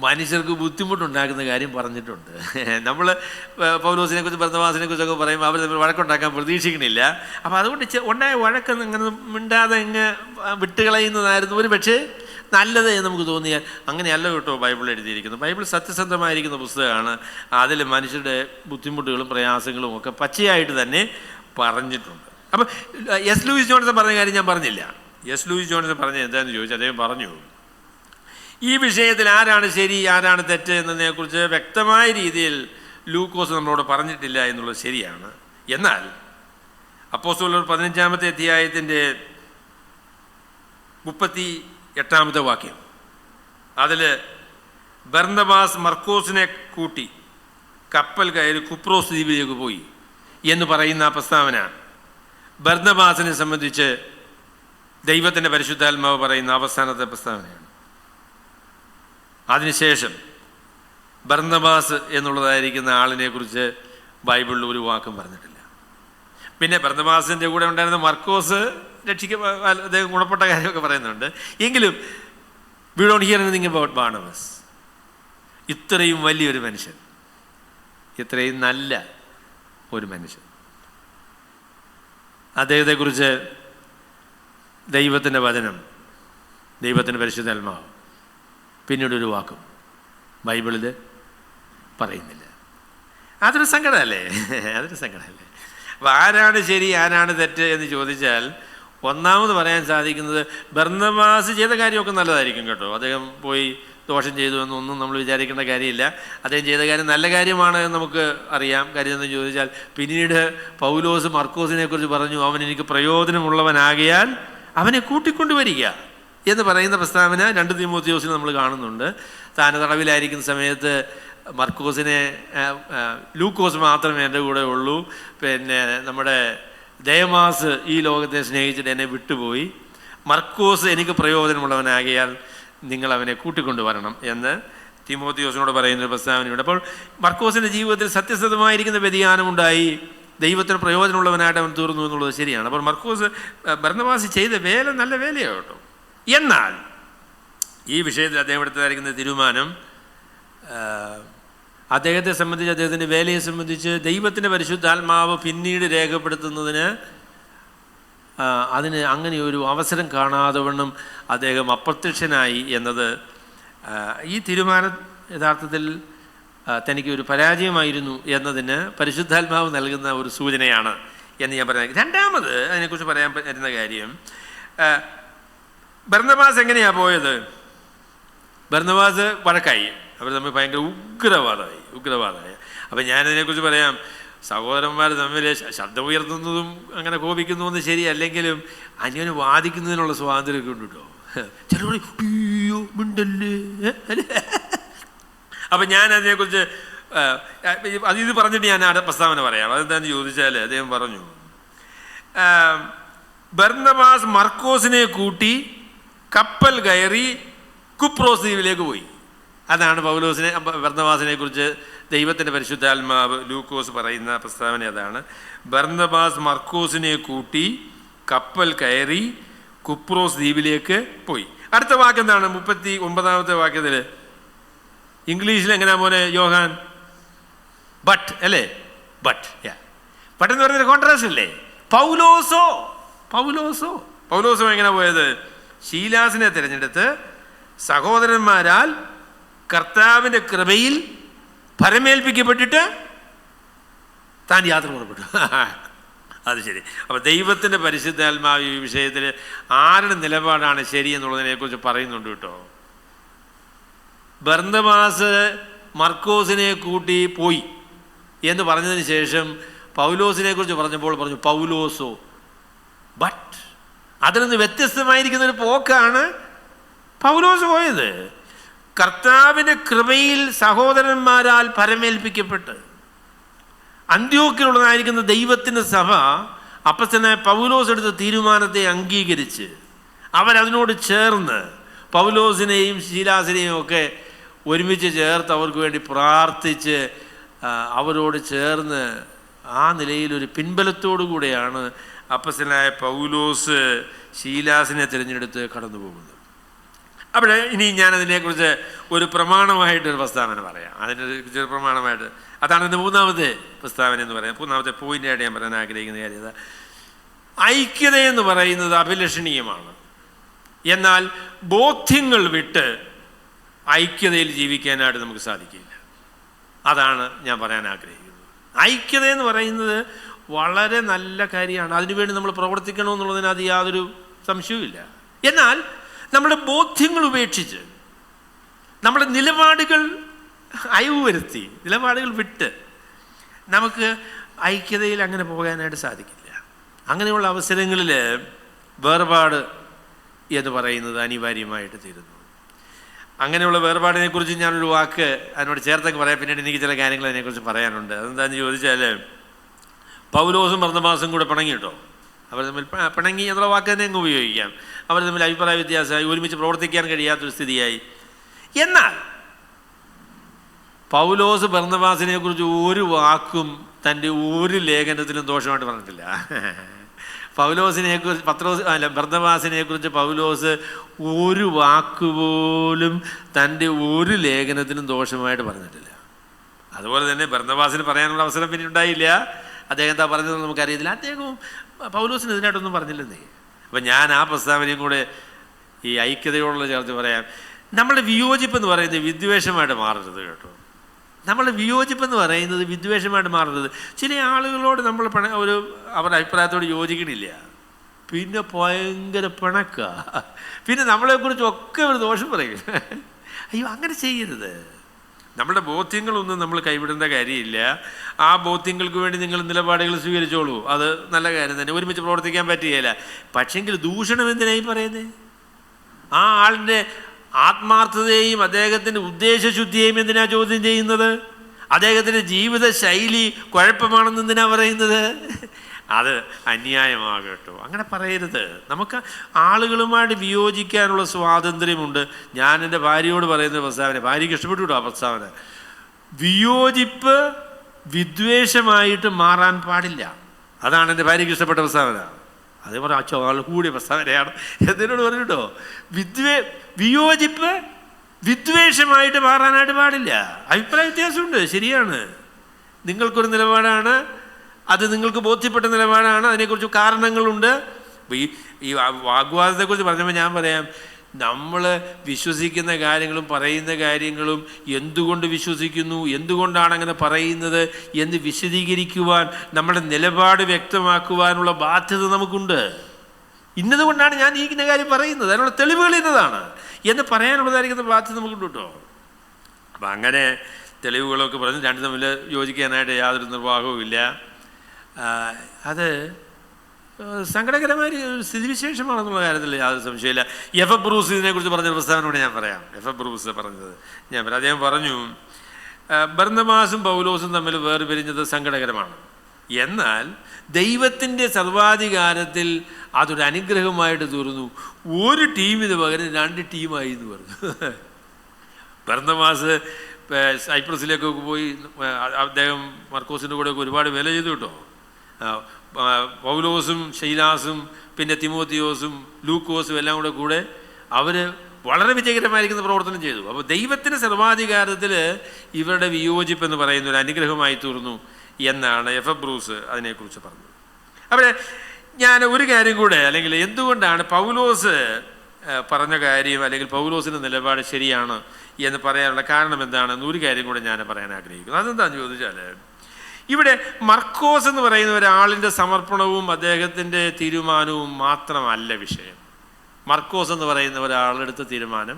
മനുഷ്യർക്ക് ബുദ്ധിമുട്ടുണ്ടാക്കുന്ന കാര്യം പറഞ്ഞിട്ടുണ്ട്. നമ്മൾ പൗലോസിനെ കുറിച്ച് ബർന്നബാസിനെ കുറിച്ചൊക്കെ പറയുമ്പോൾ അവർ തമ്മിൽ വഴക്കുണ്ടാക്കാൻ പ്രതീക്ഷിക്കണില്ല. അപ്പോൾ അതുകൊണ്ട് ഉണ്ടായ വഴക്കൊന്നും ഇങ്ങനെ മിണ്ടാതെ ഇങ്ങ് വിട്ടുകളയുന്നതായിരുന്നു ഒരു പക്ഷേ നല്ലത് എന്ന് നമുക്ക് തോന്നിയാൽ അങ്ങനെയല്ല കേട്ടോ ബൈബിൾ എഴുതിയിരിക്കുന്നത്. ബൈബിൾ സത്യസന്ധമായിരിക്കുന്ന പുസ്തകമാണ്. അതിൽ മനുഷ്യരുടെ ബുദ്ധിമുട്ടുകളും പ്രയാസങ്ങളും ഒക്കെ പച്ചയായിട്ട് തന്നെ പറഞ്ഞിട്ടുണ്ട്. അപ്പം എസ് ലൂയിസ് ജോൺസൺ പറഞ്ഞ കാര്യം ഞാൻ പറഞ്ഞില്ല. എസ് ലൂയിസ് ജോൺസൺ പറഞ്ഞ എന്താണെന്ന് ചോദിച്ചാൽ അദ്ദേഹം പറഞ്ഞു, ഈ വിഷയത്തിൽ ആരാണ് ശരി ആരാണ് തെറ്റ് എന്നതിനെക്കുറിച്ച് വ്യക്തമായ രീതിയിൽ ലൂക്കോസ് നമ്മളോട് പറഞ്ഞിട്ടില്ല എന്നുള്ളത് ശരിയാണ്. എന്നാൽ അപ്പോസ്തലർ 15-ാമത്തെ അധ്യായത്തിൻ്റെ 38-ാമത്തെ വാക്യം, അതിൽ ബർന്നബാസ് മർക്കോസിനെ കൂട്ടി കപ്പൽ കയറി കുപ്രോസ് ദ്വീപിലേക്ക് പോയി എന്ന് പറയുന്ന ആ പ്രസ്താവന ബർന്നബാസിനെ സംബന്ധിച്ച് ദൈവത്തിൻ്റെ പരിശുദ്ധാത്മാവ് പറയുന്ന അവസാനത്തെ പ്രസ്താവനയാണ്. അതിനുശേഷം ബർന്നബാസ് എന്നുള്ളതായിരിക്കുന്ന ആളിനെ കുറിച്ച് ബൈബിളിൽ ഒരു വാക്കും പറഞ്ഞിട്ടില്ല. പിന്നെ ബർന്നബാസിൻ്റെ കൂടെ ഉണ്ടായിരുന്ന മർക്കോസ് അദ്ദേഹം ഗുണപ്പെട്ട കാര്യമൊക്കെ പറയുന്നുണ്ട്. എങ്കിലും we don't here anything about Barnabas. ഇത്രയും വലിയൊരു മനുഷ്യൻ, ഇത്രയും നല്ല ഒരു മനുഷ്യൻ, അദ്ദേഹത്തെക്കുറിച്ച് ദൈവത്തിൻ്റെ വചനം, ദൈവത്തിൻ്റെ പരിശുദ്ധാത്മാവ് പിന്നീടൊരു വാക്കും ബൈബിളിൽ പറയുന്നില്ല. അതൊരു സങ്കടമല്ലേ? അതൊരു സങ്കടമല്ലേ? അപ്പോൾ ആരാണ് ശരി ആരാണ് തെറ്റ് എന്ന് ചോദിച്ചാൽ ഒന്നാമത് പറയാൻ സാധിക്കുന്നത് ബർന്നബാസ് ചെയ്ത കാര്യമൊക്കെ നല്ലതായിരിക്കും കേട്ടോ. അദ്ദേഹം പോയി ദോഷം ചെയ്തു എന്നൊന്നും നമ്മൾ വിചാരിക്കേണ്ട കാര്യമില്ല. അദ്ദേഹം ചെയ്ത കാര്യം നല്ല കാര്യമാണ് എന്ന് നമുക്ക് അറിയാം. കാര്യം എന്ന് ചോദിച്ചാൽ പിന്നീട് പൗലോസ് മർക്കോസിനെ കുറിച്ച് പറഞ്ഞു, അവൻ എനിക്ക് പ്രയോജനമുള്ളവനാകിയാൽ അവനെ കൂട്ടിക്കൊണ്ടുവരിക എന്ന് പറയുന്ന പ്രസ്താവന 2 തീമോഥെയോസിൽ നമ്മൾ കാണുന്നുണ്ട്. താൻ തടവിലായിരിക്കുന്ന സമയത്ത് മർക്കോസിനെ ലൂക്കോസ് മാത്രമേ എൻ്റെ കൂടെ ഉള്ളൂ, പിന്നെ നമ്മുടെ ദേമാസ് ഈ ലോകത്തെ സ്നേഹിച്ചിട്ട് എന്നെ വിട്ടുപോയി, മർക്കോസ് എനിക്ക് പ്രയോജനമുള്ളവനാകിയാൽ നിങ്ങൾ അവനെ കൂട്ടിക്കൊണ്ടുവരണം എന്ന് തീമോഥെയോസിനോട് പറയുന്നൊരു പ്രസ്താവനയുണ്ട്. അപ്പോൾ മർക്കോസിൻ്റെ ജീവിതത്തിൽ സത്യസന്ധമായിരിക്കുന്ന വ്യതിയാനമുണ്ടായി, ദൈവത്തിന് പ്രയോജനമുള്ളവനായിട്ട് അവൻ തീർന്നു എന്നുള്ളത് ശരിയാണ്. അപ്പോൾ ബർന്നബാസ് ചെയ്ത വേല നല്ല വേലയാണ് കേട്ടോ. എന്നാൽ ഈ വിഷയത്തിൽ അദ്ദേഹം എടുത്തതായിരിക്കുന്ന തീരുമാനം അദ്ദേഹത്തെ സംബന്ധിച്ച്, അദ്ദേഹത്തിൻ്റെ വേലയെ സംബന്ധിച്ച് ദൈവത്തിൻ്റെ പരിശുദ്ധാത്മാവ് പിന്നീട് രേഖപ്പെടുത്തുന്നതിന് അതിന് അങ്ങനെ ഒരു അവസരം കാണാതെ വണ്ണം അദ്ദേഹം അപ്രത്യക്ഷനായി എന്നത് ഈ തീരുമാനം യഥാർത്ഥത്തിൽ തനിക്ക് ഒരു പരാജയമായിരുന്നു എന്നതിന് പരിശുദ്ധാത്മാവ് നൽകുന്ന ഒരു സൂചനയാണ് എന്ന് ഞാൻ പറയുന്നത്. രണ്ടാമത് അതിനെക്കുറിച്ച് പറയാൻ പറ്റുന്ന കാര്യം, ബർന്നബാസ് എങ്ങനെയാണ് പോയത്? ബർന്നബാസ് വഴക്കായി, അവർ തമ്മിൽ ഭയങ്കര ഉഗ്രവാദമായി. അപ്പം ഞാനതിനെക്കുറിച്ച് പറയാം, സഹോദരന്മാർ തമ്മിൽ ശബ്ദം ഉയർത്തുന്നതും അങ്ങനെ കോപിക്കുന്നതൊന്നും ശരിയല്ലെങ്കിലും അന്യോന്യം വാദിക്കുന്നതിനുള്ള സ്വാതന്ത്ര്യമൊക്കെ ഉണ്ട് കേട്ടോ. ചിലർ അയ്യോ മിണ്ടല്ലേ. അപ്പം ഞാൻ അതിനെക്കുറിച്ച് ഇത് പറഞ്ഞിട്ട് ഞാൻ ആ പ്രസ്താവന പറയാം. അതെന്താണെന്ന് ചോദിച്ചാൽ അദ്ദേഹം പറഞ്ഞു, ബർന്നബാസ് മർക്കോസിനെ കൂട്ടി കപ്പൽ കയറി കുപ്രോസ് ദ്വീപിലേക്ക് പോയി. അതാണ് ബർന്നബാസിനെ കുറിച്ച് ദൈവത്തിൻ്റെ പരിശുദ്ധാത്മാവ് ലൂക്കോസ് പറയുന്ന പ്രസ്താവന. അതാണ് ബർന്നബാസ് മർക്കോസിനെ കൂട്ടി കപ്പൽ കയറി കുപ്രോസ് ദ്വീപിലേക്ക് പോയി. അടുത്ത വാക്ക് എന്താണ്? 39ാമത്തെ വാക്യത്തിൽ ഇംഗ്ലീഷിൽ എങ്ങനെയാ മോനെ യോഹാൻ? ബട്ട് അല്ലേ? ബട്ട് എന്ന് പറയുന്നൊരു കോൺട്രാസ്റ്റ് അല്ലേ? പൗലോസോ എങ്ങനെ പോയത്? ശീലാസിനെ തിരഞ്ഞെടുത്ത് സഹോദരന്മാരാൽ കർത്താവിൻ്റെ കൃപയിൽ ഭരമേൽപ്പിക്കപ്പെട്ടിട്ട് താൻ യാത്ര പുറപ്പെട്ടു. അത് ശരി. അപ്പോൾ ദൈവത്തിൻ്റെ പരിശുദ്ധാത്മാവ് ഈ വിഷയത്തിൽ ആരുടെ നിലപാടാണ് ശരി എന്നുള്ളതിനെക്കുറിച്ച് പറയുന്നുണ്ട് കേട്ടോ. ബർന്നബാസ് മർക്കോസിനെ കൂട്ടി പോയി എന്ന് പറഞ്ഞതിന് ശേഷം പൗലോസിനെ കുറിച്ച് പറഞ്ഞപ്പോൾ പറഞ്ഞു പൗലോസോ. ബട്ട് അതിൽ നിന്ന് വ്യത്യസ്തമായിരിക്കുന്നൊരു പോക്കാണ് പൗലോസ് പോയത്. കർത്താവിൻ്റെ കൃപയിൽ സഹോദരന്മാരാൽ പരമേൽപ്പിക്കപ്പെട്ട് അന്ത്യോക്യയിലുള്ളതായിരിക്കുന്ന ദൈവത്തിൻ്റെ സഭ അപ്പസ്തലനായ പൗലോസ് എടുത്ത തീരുമാനത്തെ അംഗീകരിച്ച് അവരതിനോട് ചേർന്ന് പൗലോസിനെയും ശീലാസിനെയും ഒക്കെ ഒരുമിച്ച് ചേർത്ത് അവർക്ക് വേണ്ടി പ്രാർത്ഥിച്ച് അവരോട് ചേർന്ന് ആ നിലയിലൊരു പിൻബലത്തോടു കൂടെയാണ് അപ്പസ്തലനായ പൗലോസ് ശീലാസിനെ തിരഞ്ഞെടുത്ത് കടന്നു പോകുന്നത്. അവിടെ ഇനി ഞാനതിനെക്കുറിച്ച് ഒരു പ്രമാണമായിട്ടൊരു പ്രസ്താവന പറയാം. അതിനൊരു പ്രമാണമായിട്ട് അതാണ് എൻ്റെ 3ാമത്തെ പ്രസ്താവന എന്ന് പറയാം. 3ാമത്തെ പോയിൻ്റായിട്ട് ഞാൻ പറയാൻ ആഗ്രഹിക്കുന്ന കാര്യം, ഐക്യത എന്ന് പറയുന്നത് അഭിലഷണീയമാണ്. എന്നാൽ ബോധ്യങ്ങൾ വിട്ട് ഐക്യതയിൽ ജീവിക്കാനായിട്ട് നമുക്ക് സാധിക്കില്ല. അതാണ് ഞാൻ പറയാൻ ആഗ്രഹിക്കുന്നത്. ഐക്യത എന്ന് പറയുന്നത് വളരെ നല്ല കാര്യമാണ്. അതിനുവേണ്ടി നമ്മൾ പ്രവർത്തിക്കണമെന്നുള്ളതിന് അത് യാതൊരു സംശയവുമില്ല. എന്നാൽ നമ്മുടെ ബോധ്യങ്ങൾ ഉപേക്ഷിച്ച് നമ്മുടെ നിലപാടുകൾ അയവ് വരുത്തി, നിലപാടുകൾ വിട്ട് നമുക്ക് ഐക്യതയിൽ അങ്ങനെ പോകാനായിട്ട് സാധിക്കില്ല. അങ്ങനെയുള്ള അവസരങ്ങളിൽ വേർപാട് എന്ന് പറയുന്നത് അനിവാര്യമായിട്ട് തീരുന്നു. അങ്ങനെയുള്ള വേർപാടിനെ കുറിച്ച് ഞാനൊരു വാക്ക് അതിനോട് ചേർത്തൊക്കെ പറയാം. പിന്നീട് എനിക്ക് ചില കാര്യങ്ങൾ അതിനെക്കുറിച്ച് പറയാനുണ്ട്. അതെന്താണെന്ന് ചോദിച്ചാൽ, പൗലോസും ബർന്നബാസും കൂടെ പിണങ്ങി കേട്ടോ. അവർ തമ്മിൽ പിണങ്ങി എന്നുള്ള വാക്ക് തന്നെ അങ്ങ് ഉപയോഗിക്കാം. അവർ തമ്മിൽ അഭിപ്രായ വ്യത്യാസമായി, ഒരുമിച്ച് പ്രവർത്തിക്കാൻ കഴിയാത്തൊരു സ്ഥിതിയായി. എന്നാൽ പൗലോസ് ബർന്നബാസിനെ കുറിച്ച് ഒരു വാക്കും തൻ്റെ ഒരു ലേഖനത്തിലും ദോഷമായിട്ട് പറഞ്ഞിട്ടില്ല. പൗലോസിനെ കുറിച്ച് ബർന്നബാസിനെ കുറിച്ച് പൗലോസ് ഒരു വാക്കുപോലും തൻ്റെ ഒരു ലേഖനത്തിനും ദോഷമായിട്ട് പറഞ്ഞിട്ടില്ല. അതുപോലെ തന്നെ ബർന്നബാസിന് പറയാനുള്ള അവസരം പിന്നെ ഉണ്ടായില്ല. അദ്ദേഹം എന്താ പറഞ്ഞതെന്ന് നമുക്കറിയത്തില്ല. അദ്ദേഹവും പൗലോസിന് ഇതിനായിട്ടൊന്നും പറഞ്ഞില്ലെന്നേ. അപ്പം ഞാൻ ആ പ്രസ്താവനയും കൂടെ ഈ ഐക്യതയോടുള്ള ചേർത്ത് പറയാം. നമ്മളുടെ വിയോജിപ്പെന്ന് പറയുന്നത് വിദ്വേഷമായിട്ട് മാറരുത് കേട്ടോ. നമ്മളുടെ വിയോജിപ്പെന്ന് പറയുന്നത് വിദ്വേഷമായിട്ട് മാറരുത്. ചില ആളുകളോട് നമ്മൾ അവരുടെ അഭിപ്രായത്തോട് യോജിക്കണില്ല, പിന്നെ ഭയങ്കര പിണക്ക, പിന്നെ നമ്മളെക്കുറിച്ചൊക്കെ ഒരു ദോഷം പറയും. അയ്യോ, അങ്ങനെ ചെയ്യരുത്. നമ്മുടെ ബോധ്യങ്ങളൊന്നും നമ്മൾ കൈവിടേണ്ട കാര്യമില്ല. ആ ബോധ്യങ്ങൾക്ക് വേണ്ടി നിങ്ങൾ നിലപാടുകൾ സ്വീകരിച്ചോളൂ, അത് നല്ല കാര്യം തന്നെ. ഒരുമിച്ച് പ്രവർത്തിക്കാൻ പറ്റുകയില്ല. പക്ഷെങ്കിൽ ദൂഷണം എന്തിനായി പറയുന്നത്? ആ ആളിൻ്റെ ആത്മാർത്ഥതയെയും അദ്ദേഹത്തിൻ്റെ ഉദ്ദേശശുദ്ധിയെയും എന്തിനാ ചോദ്യം ചെയ്യുന്നത്? അദ്ദേഹത്തിൻ്റെ ജീവിത ശൈലി കുഴപ്പമാണെന്ന് എന്തിനാ പറയുന്നത്? അത് അന്യായമാണ് കേട്ടോ. അങ്ങനെ പറയരുത്. നമുക്ക് ആളുകളുമായിട്ട് വിയോജിക്കാനുള്ള സ്വാതന്ത്ര്യമുണ്ട്. ഞാൻ എൻ്റെ ഭാര്യയോട് പറയുന്ന പ്രസ്താവന, ഭാര്യയ്ക്ക് ഇഷ്ടപ്പെട്ടു കേട്ടോ ആ പ്രസ്താവന. വിയോജിപ്പ് വിദ്വേഷമായിട്ട് മാറാൻ പാടില്ല. അതാണ് എൻ്റെ ഭാര്യയ്ക്ക് ഇഷ്ടപ്പെട്ട പ്രസ്താവന. അതേപോലെ ആൾ കൂടിയ പ്രസ്താവനയാണ് എന്നോട് പറഞ്ഞു കേട്ടോ. വിയോജിപ്പ് വിദ്വേഷമായിട്ട് മാറാനായിട്ട് പാടില്ല. അഭിപ്രായ വ്യത്യാസമുണ്ട്, ശരിയാണ്. നിങ്ങൾക്കൊരു നിലപാടാണ്, അത് നിങ്ങൾക്ക് ബോധ്യപ്പെട്ട നിലപാടാണ്, അതിനെക്കുറിച്ച് കാരണങ്ങളുണ്ട്. ഈ വാഗ്വാദത്തെക്കുറിച്ച് പറഞ്ഞപ്പോൾ ഞാൻ പറയാം, നമ്മൾ വിശ്വസിക്കുന്ന കാര്യങ്ങളും പറയുന്ന കാര്യങ്ങളും എന്തുകൊണ്ട് വിശ്വസിക്കുന്നു, എന്തുകൊണ്ടാണ് അങ്ങനെ പറയുന്നത് എന്ന് വിശദീകരിക്കുവാൻ, നമ്മുടെ നിലപാട് വ്യക്തമാക്കുവാനുള്ള ബാധ്യത നമുക്കുണ്ട്. ഇന്നതുകൊണ്ടാണ് ഞാൻ ഈ കാര്യം പറയുന്നത്, അതിനുള്ള തെളിവുകൾ ഇന്നതാണ് എന്ന് പറയാനുള്ളതായിരിക്കുന്ന ബാധ്യത നമുക്കുണ്ട് കേട്ടോ. അപ്പം അങ്ങനെ തെളിവുകളൊക്കെ പറഞ്ഞ് രണ്ട് തമ്മിൽ യോജിക്കാനായിട്ട് യാതൊരു നിർവാഹവും ഇല്ല. അത് സങ്കടകരമായ സ്ഥിതിവിശേഷമാണെന്നുള്ള കാര്യത്തിൽ യാതൊരു സംശയമില്ല. എഫ് ബ്രൂസ് ഇതിനെക്കുറിച്ച് പറഞ്ഞൊരു പ്രസ്താവനയോടെ ഞാൻ പറയാം. എഫ് ബ്രൂസ് പറഞ്ഞത് ഞാൻ പറയാം. അദ്ദേഹം പറഞ്ഞു, ബർന്നബാസും പൗലോസും തമ്മിൽ വേർപിരിഞ്ഞത് സങ്കടകരമാണ്, എന്നാൽ ദൈവത്തിൻ്റെ സർവാധികാരത്തിൽ അതൊരു അനുഗ്രഹമായിട്ട് തീർന്നു. ഒരു ടീമിന് പകരം 2 ടീമായി എന്ന് പറഞ്ഞു. ബർന്നബാസ് സൈപ്രസിലേക്കൊക്കെ പോയി, അദ്ദേഹം മർക്കോസിൻ്റെ കൂടെയൊക്കെ ഒരുപാട് വില ചെയ്തു കേട്ടോ. പൗലോസും ശൈലാസും പിന്നെ തിമോത്തിയോസും ലൂക്കോസും എല്ലാം കൂടെ അവർ വളരെ വിജയകരമായിരിക്കുന്ന പ്രവർത്തനം ചെയ്തു. അപ്പോൾ ദൈവത്തിൻ്റെ സർവാധികാരത്തിൽ ഇവരുടെ വിയോജിപ്പ് എന്ന് പറയുന്ന ഒരു അനുഗ്രഹമായി തീർന്നു എന്നാണ് എഫ് ബ്രൂസ് അതിനെക്കുറിച്ച് പറഞ്ഞത്. അപ്പോൾ ഞാൻ ഒരു കാര്യം കൂടെ, അല്ലെങ്കിൽ എന്തുകൊണ്ടാണ് പൗലോസ് പറഞ്ഞ കാര്യം അല്ലെങ്കിൽ പൗലോസിൻ്റെ നിലപാട് ശരിയാണ് എന്ന് പറയാനുള്ള കാരണം എന്താണെന്ന് ഒരു കാര്യം കൂടെ ഞാൻ പറയാൻ ആഗ്രഹിക്കുന്നു. അതെന്താണെന്ന് ചോദിച്ചാൽ, ഇവിടെ മർക്കോസ് എന്ന് പറയുന്ന ഒരാളിൻ്റെ സമർപ്പണവും അദ്ദേഹത്തിൻ്റെ തീരുമാനവും മാത്രമല്ല വിഷയം. മർക്കോസ് എന്ന് പറയുന്ന ഒരാളെടുത്ത തീരുമാനം,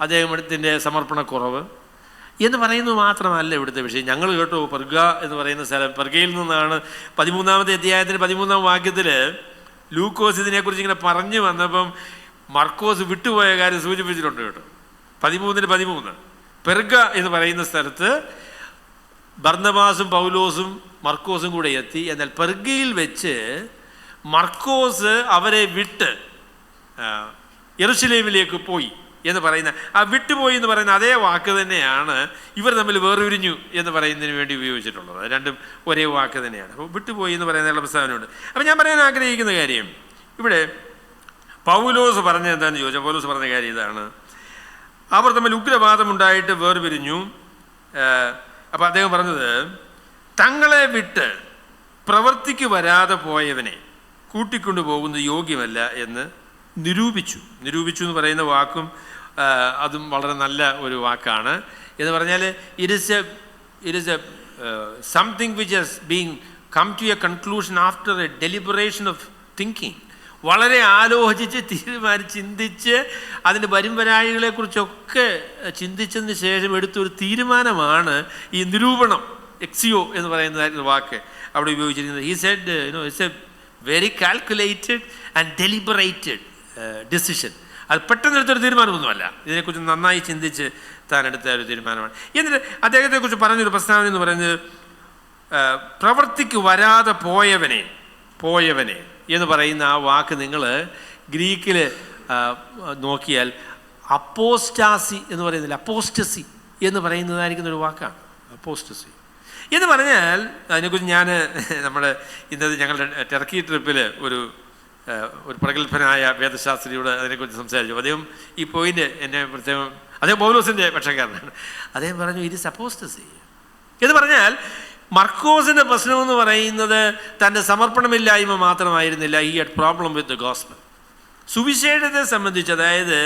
അദ്ദേഹത്തിൻ്റെ സമർപ്പണക്കുറവ് എന്ന് പറയുന്നത് മാത്രമല്ല ഇവിടുത്തെ വിഷയം. ഞങ്ങൾ കേട്ടോ, പെർഗ എന്ന് പറയുന്ന സ്ഥലം, പെർഗയിൽ നിന്നാണ് 13-ാമത്തെ അധ്യായത്തിൻ്റെ 13-ാം വാക്യത്തിൽ ലൂക്കോസ് ഇതിനെക്കുറിച്ച് ഇങ്ങനെ പറഞ്ഞു വന്നപ്പം മർക്കോസ് വിട്ടുപോയ കാര്യം സൂചിപ്പിച്ചിട്ടുണ്ട് കേട്ടോ. 13:13 പെർഗ എന്ന് പറയുന്ന സ്ഥലത്ത് ബർന്നബാസും പൗലോസും മർക്കോസും കൂടെ എത്തി. എന്നാൽ പെർഗയിൽ വെച്ച് മർക്കോസ് അവരെ വിട്ട് യെരുശലേമിലേക്ക് പോയി എന്ന് പറയുന്ന, ആ വിട്ടുപോയി എന്ന് പറയുന്ന അതേ വാക്ക് തന്നെയാണ് ഇവർ തമ്മിൽ വേർപിരിഞ്ഞു എന്ന് പറയുന്നതിന് വേണ്ടി ഉപയോഗിച്ചിട്ടുള്ളത്. രണ്ടും ഒരേ വാക്ക് തന്നെയാണ്. അപ്പോൾ വിട്ടുപോയി എന്ന് പറയുന്നതിനുള്ള പ്രസ്താവനയുണ്ട്. അപ്പോൾ ഞാൻ പറയാൻ ആഗ്രഹിക്കുന്ന കാര്യം, ഇവിടെ പൗലോസ് പറഞ്ഞത് എന്താണെന്ന് ചോദിച്ചാൽ, പൗലോസ് പറഞ്ഞ കാര്യം ഇതാണ്: അവർ തമ്മിൽ ഉഗ്രവാദമുണ്ടായിട്ട് വേർപിരിഞ്ഞു. അപ്പോൾ അദ്ദേഹം പറഞ്ഞത്, തങ്ങളെ വിട്ട് പ്രവൃത്തിക്ക് വരാതെ പോയവനെ കൂട്ടിക്കൊണ്ടു പോകുന്നത് യോഗ്യമല്ല എന്ന് നിരൂപിച്ചു എന്ന് പറയുന്ന വാക്കും അതും വളരെ നല്ല ഒരു വാക്കാണ്. എന്ന് പറഞ്ഞാൽ it is a something which has being come to a conclusion after a deliberation of thinking. വളരെ ആലോചിച്ച് ചിന്തിച്ച് അതിൻ്റെ വരുംവരായികളെക്കുറിച്ചൊക്കെ ചിന്തിച്ചതിന് ശേഷം എടുത്തൊരു തീരുമാനമാണ് ഈ നിരൂപണം, എക്സിയോ എന്ന് പറയുന്ന വാക്ക് അവിടെ ഉപയോഗിച്ചിരിക്കുന്നത്. He said, it's a very calculated and deliberated decision. അത് പെട്ടെന്നെടുത്തൊരു തീരുമാനമൊന്നുമല്ല, ഇതിനെക്കുറിച്ച് നന്നായി ചിന്തിച്ച് താൻ എടുത്ത ഒരു തീരുമാനമാണ്. എന്നിട്ട് അദ്ദേഹത്തെക്കുറിച്ച് പറഞ്ഞൊരു പ്രസ്താവന എന്ന് പറയുന്നത്, പ്രവൃത്തിക്ക് വരാതെ പോയവനെ പോയവനെ എന്ന് പറയുന്ന ആ വാക്ക് നിങ്ങൾ ഗ്രീക്കിൽ നോക്കിയാൽ അപ്പോസ്റ്റാസി എന്ന് പറയുന്നില്ല, അപ്പോസ്റ്റസി എന്ന് പറയുന്നതായിരിക്കുന്ന ഒരു വാക്കാണ്. അപ്പോസ്റ്റസി എന്ന് പറഞ്ഞാൽ അതിനെക്കുറിച്ച് ഞാൻ നമ്മുടെ ഇന്നത്തെ ഞങ്ങളുടെ ടർക്കി ട്രിപ്പിൽ ഒരു പ്രഗത്ഭനായ വേദശാസ്ത്രിയോട് അതിനെക്കുറിച്ച് സംസാരിച്ചു. അദ്ദേഹം ഈ പോയിന്റ് എന്നെ പ്രത്യേകം, അദ്ദേഹം പൗലോസിൻ്റെ പക്ഷക്കാരനാണ്. അദ്ദേഹം പറഞ്ഞു ഇറ്റ് ഈസ് അപ്പോസ്റ്റസി എന്ന് പറഞ്ഞാൽ മർക്കോസിൻ്റെ പ്രശ്നമെന്ന് പറയുന്നത് തൻ്റെ സമർപ്പണമില്ലായ്മ മാത്രമായിരുന്നില്ല. He had problem with the gospel. സുവിശേഷത്തെ സംബന്ധിച്ച്, അതായത്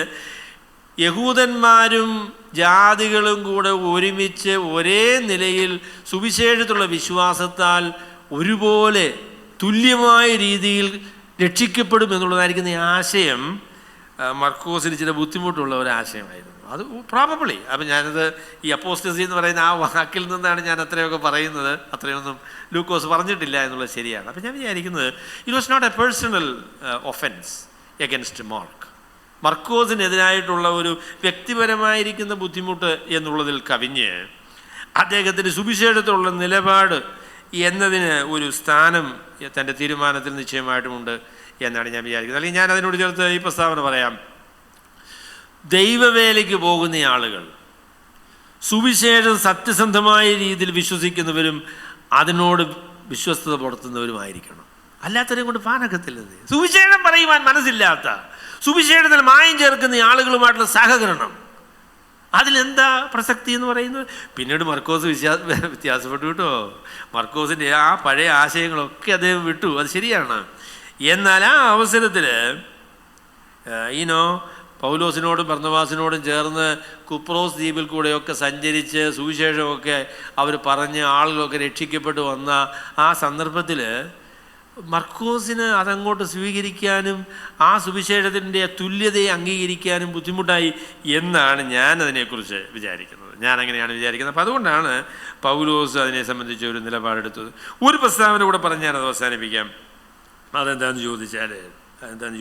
യഹൂദന്മാരും ജാതികളും കൂടെ ഒരുമിച്ച് ഒരേ നിലയിൽ സുവിശേഷത്തിലുള്ള വിശ്വാസത്താൽ ഒരുപോലെ തുല്യമായ രീതിയിൽ രക്ഷിക്കപ്പെടും എന്നുള്ളതായിരിക്കുന്ന ഈ ആശയം മർക്കോസിന് ചില ബുദ്ധിമുട്ടുള്ള ഒരാശയമായിരുന്നു. അത് പ്രോബബ്ലി, അപ്പം ഞാനത് ഈ അപ്പോസ്റ്റസി എന്ന് പറയുന്ന ആ വാക്കിൽ നിന്നാണ് ഞാൻ അത്രയൊക്കെ പറയുന്നത്. അത്രയൊന്നും ലൂക്കോസ് പറഞ്ഞിട്ടില്ല എന്നുള്ളത് ശരിയാണ്. അപ്പം ഞാൻ വിചാരിക്കുന്നത് it was not a personal offence against Mark. മർക്കോസിനെതിരായിട്ടുള്ള ഒരു വ്യക്തിപരമായിരിക്കുന്ന ബുദ്ധിമുട്ട് എന്നുള്ളതിൽ കവിഞ്ഞ് അദ്ദേഹത്തിന് സുവിശേഷത്തിലുള്ള നിലപാട് എന്നതിന് ഒരു സ്ഥാനം തൻ്റെ തീരുമാനത്തിൽ നിശ്ചയമായിട്ടുമുണ്ട് എന്നാണ് ഞാൻ വിചാരിക്കുന്നത്. അല്ലെങ്കിൽ ഞാൻ അതിനോട് ചേർത്ത് ഈ പ്രസ്താവന പറയാം. ദൈവവേലയ്ക്ക് പോകുന്ന ആളുകൾ സുവിശേഷം സത്യസന്ധമായ രീതിയിൽ വിശ്വസിക്കുന്നവരും അതിനോട് വിശ്വസ്തത പുലർത്തുന്നവരുമായിരിക്കണം. അല്ലാത്തവരെ കൊണ്ട് പാനകത്തില്ലെന്ന്. സുവിശേഷം പറയുവാൻ മനസ്സില്ലാത്ത, സുവിശേഷത്തിൽ മായം ചേർക്കുന്ന ആളുകളുമായിട്ടുള്ള സഹകരണം, അതിലെന്താ പ്രസക്തി എന്ന് പറയുന്നത്? പിന്നീട് മർക്കോസ് വ്യത്യാസപ്പെട്ടു കേട്ടോ. മർക്കോസിൻ്റെ ആ പഴയ ആശയങ്ങളൊക്കെ അദ്ദേഹം വിട്ടു, അത് ശരിയാണ്. എന്നാൽ ആ അവസരത്തിൽ പൗലോസിനോടും ബർന്നബാസിനോടും ചേർന്ന് കുപ്രോസ് ദ്വീപിൽ കൂടെയൊക്കെ സഞ്ചരിച്ച് സുവിശേഷമൊക്കെ അവർ പറഞ്ഞ് ആളുകളൊക്കെ രക്ഷിക്കപ്പെട്ടു വന്ന ആ സന്ദർഭത്തിൽ മർക്കോസിന് അതങ്ങോട്ട് സ്വീകരിക്കാനും ആ സുവിശേഷത്തിൻ്റെ തുല്യതയെ അംഗീകരിക്കാനും ബുദ്ധിമുട്ടായി എന്നാണ് ഞാൻ അതിനെക്കുറിച്ച് വിചാരിക്കുന്നത്. ഞാൻ അങ്ങനെയാണ് വിചാരിക്കുന്നത്. അപ്പം അതുകൊണ്ടാണ് പൗലോസ് അതിനെ സംബന്ധിച്ച് ഒരു നിലപാടെടുത്തത്. ഒരു പ്രസ്താവന കൂടെ പറഞ്ഞ് ഞാനത് അവസാനിപ്പിക്കാം. അതെന്താണെന്ന്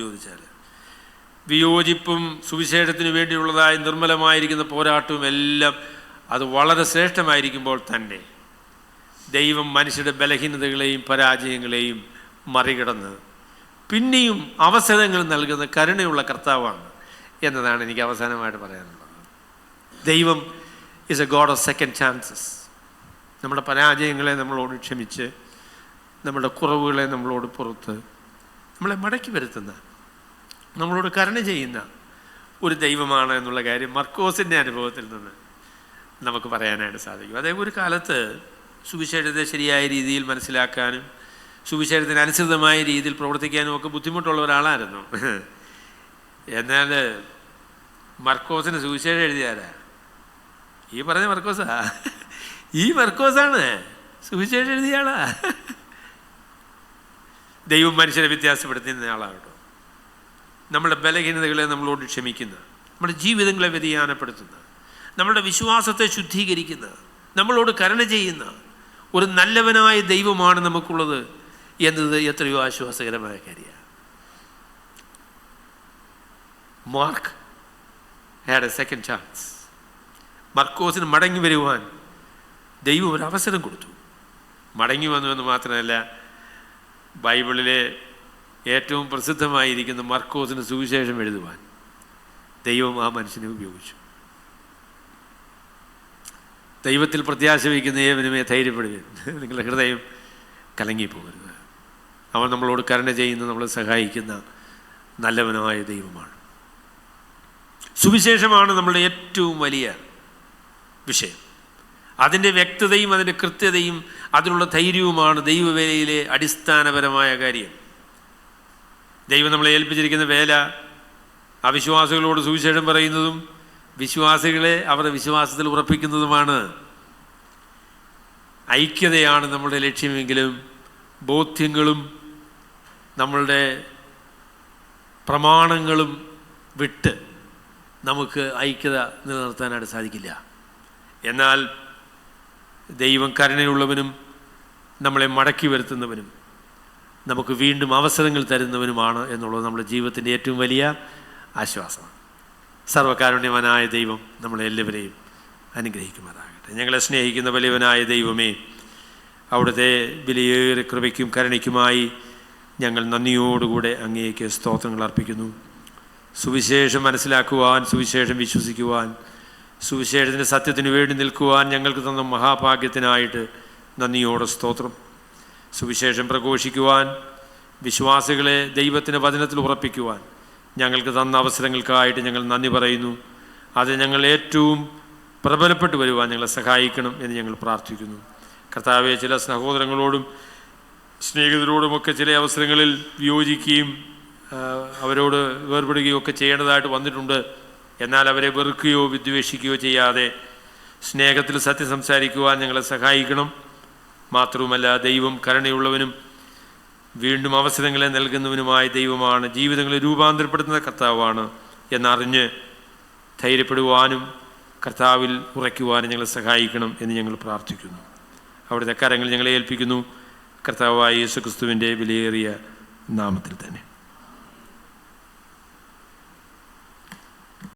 ചോദിച്ചാൽ വിയോജിപ്പും സുവിശേഷത്തിന് വേണ്ടിയുള്ളതായ നിർമ്മലമായിരിക്കുന്ന പോരാട്ടവും എല്ലാം അത് വളരെ ശ്രേഷ്ഠമായിരിക്കുമ്പോൾ തന്നെ ദൈവം മനുഷ്യരുടെ ബലഹീനതകളെയും പരാജയങ്ങളെയും മറികടന്ന് പിന്നെയും അവസരങ്ങൾ നൽകുന്ന കരുണയുള്ള കർത്താവാണ് എന്നതാണ് എനിക്ക് അവസാനമായിട്ട് പറയാനുള്ളത്. ദൈവം is A God of second chances. നമ്മുടെ പരാജയങ്ങളെ നമ്മളോട് ക്ഷമിച്ച്, നമ്മുടെ കുറവുകളെ നമ്മളോട് പുറത്ത്, നമ്മളെ മടക്കി വരുത്തുന്ന, നമ്മളോട് കരുണ ചെയ്യുന്ന ഒരു ദൈവമാണ് എന്നുള്ള കാര്യം മർക്കോസിൻ്റെ അനുഭവത്തിൽ നിന്ന് നമുക്ക് പറയാനായിട്ട് സാധിക്കും. അദ്ദേഹം ഒരു കാലത്ത് സുവിശേഷത്തെ ശരിയായ രീതിയിൽ മനസ്സിലാക്കാനും സുവിശേഷത്തിന് അനുസൃതമായ രീതിയിൽ പ്രവർത്തിക്കാനും ഒക്കെ ബുദ്ധിമുട്ടുള്ള ഒരാളായിരുന്നു. എന്നാൽ മർക്കോസിന് സുവിശേഷം എഴുതിയാരാ? ഈ പറഞ്ഞ മർക്കോസാ. ഈ മർക്കോസാണ് സുവിശേഷം എഴുതിയ ആളാ. ദൈവം മനുഷ്യരെ വ്യത്യാസപ്പെടുത്തുന്ന ആളാകട്ടോ. നമ്മുടെ ബലഹീനതകളെ നമ്മളോട് ക്ഷമിക്കുന്ന, നമ്മുടെ ജീവിതങ്ങളെ വ്യതിയാനപ്പെടുത്തുന്ന, നമ്മുടെ വിശ്വാസത്തെ ശുദ്ധീകരിക്കുന്ന, നമ്മളോട് കരുണ ചെയ്യുന്ന ഒരു നല്ലവനായ ദൈവമാണ് നമുക്കുള്ളത് എന്നത് എത്രയോ ആശ്വാസകരമായ കാര്യമാണ്. Mark had a second chance. മർക്കോസിന് മടങ്ങി വരുവാൻ ദൈവം ഒരു അവസരം കൊടുത്തു. മടങ്ങി വന്നു എന്ന് മാത്രമല്ല, ബൈബിളിലെ ഏറ്റവും പ്രസിദ്ധമായിരിക്കുന്ന മർക്കോസിന് സുവിശേഷം എഴുതുവാൻ ദൈവം ആ മനുഷ്യനെ ഉപയോഗിച്ചു. ദൈവത്തിൽ പ്രത്യാശ വയ്ക്കുന്ന ഏവനുമേ ധൈര്യപ്പെടുകയും നിങ്ങളുടെ ഹൃദയം കലങ്ങിപ്പോകരുത്. അവൻ നമ്മളോട് കരുണ ചെയ്യുന്ന, നമ്മളെ സഹായിക്കുന്ന നല്ലവനായ ദൈവമാണ്. സുവിശേഷമാണ് നമ്മളുടെ ഏറ്റവും വലിയ വിഷയം. അതിൻ്റെ വ്യക്തതയും അതിൻ്റെ കൃത്യതയും അതിനുള്ള ധൈര്യവുമാണ് ദൈവവേലയിലെ അടിസ്ഥാനപരമായ കാര്യം. ദൈവം നമ്മളെ ഏൽപ്പിച്ചിരിക്കുന്ന വേല അവിശ്വാസികളോട് സുവിശേഷം പറയുന്നതും വിശ്വാസികളെ അവരുടെ വിശ്വാസത്തിൽ ഉറപ്പിക്കുന്നതുമാണ്. ഐക്യതയാണ് നമ്മുടെ ലക്ഷ്യമെങ്കിലും ബോധ്യങ്ങളും നമ്മളുടെ പ്രമാണങ്ങളും വിട്ട് നമുക്ക് ഐക്യത നിലനിർത്താനായിട്ട് സാധിക്കില്ല. എന്നാൽ ദൈവം കരുണയുള്ളവനും നമ്മളെ മടക്കി വരുത്തുന്നവനും നമുക്ക് വീണ്ടും അവസരങ്ങൾ തരുന്നവനുമാണ് എന്നുള്ളത് നമ്മുടെ ജീവിതത്തിൻ്റെ ഏറ്റവും വലിയ ആശ്വാസമാണ്. സർവ്വകാരുണ്യവാനായ ദൈവം നമ്മളെല്ലാവരെയും അനുഗ്രഹിക്കുമാറാകട്ടെ. ഞങ്ങളെ സ്നേഹിക്കുന്ന വലിയവനായ ദൈവമേ, അവിടുത്തെ വിലയേറെ കൃപയ്ക്കും കരുണയ്ക്കുമായി ഞങ്ങൾ നന്ദിയോടുകൂടെ അങ്ങേക്ക് സ്തോത്രങ്ങൾ അർപ്പിക്കുന്നു. സുവിശേഷം മനസ്സിലാക്കുവാൻ, സുവിശേഷം വിശ്വസിക്കുവാൻ, സുവിശേഷത്തിൻ്റെ സത്യത്തിന് വേണ്ടി നിൽക്കുവാൻ ഞങ്ങൾക്ക് തന്ന മഹാഭാഗ്യത്തിനായിട്ട് നന്ദിയോടെ സ്തോത്രം. സുവിശേഷം പ്രഘോഷിക്കുവാൻ, വിശ്വാസികളെ ദൈവത്തിൻ്റെ വചനത്തിൽ ഉറപ്പിക്കുവാൻ ഞങ്ങൾക്ക് തന്ന അവസരങ്ങൾക്കായിട്ട് ഞങ്ങൾ നന്ദി പറയുന്നു. അത് ഞങ്ങൾ ഏറ്റവും പ്രബലപ്പെട്ടു വരുവാൻ ഞങ്ങളെ സഹായിക്കണം എന്ന് ഞങ്ങൾ പ്രാർത്ഥിക്കുന്നു. കർത്താവെ, ചില സഹോദരങ്ങളോടും സ്നേഹിതരോടുമൊക്കെ ചില അവസരങ്ങളിൽ വിയോജിക്കുകയും അവരോട് വേർപെടുകയോ ഒക്കെ ചെയ്യേണ്ടതായിട്ട് വന്നിട്ടുണ്ട്. എന്നാൽ അവരെ വെറുക്കുകയോ വിദ്വേഷിക്കുകയോ ചെയ്യാതെ സ്നേഹത്തിൽ സത്യം സംസാരിക്കുവാൻ ഞങ്ങളെ സഹായിക്കണം. മാത്രവുമല്ല, ദൈവം കരുണയുള്ളവനും വീണ്ടും അവസരങ്ങളെ നൽകുന്നവനുമായ ദൈവമാണ്, ജീവിതങ്ങളെ രൂപാന്തരപ്പെടുത്തുന്ന കർത്താവാണ് എന്നറിഞ്ഞ് ധൈര്യപ്പെടുവാനും കർത്താവിൽ ഉറയ്ക്കുവാനും ഞങ്ങളെ സഹായിക്കണം എന്ന് ഞങ്ങൾ പ്രാർത്ഥിക്കുന്നു. അവിടുത്തെ കരങ്ങൾ ഞങ്ങളെ ഏൽപ്പിക്കുന്നു, കർത്താവായ യേശുക്രിസ്തുവിൻ്റെ വിലയേറിയ നാമത്തിൽ തന്നെ.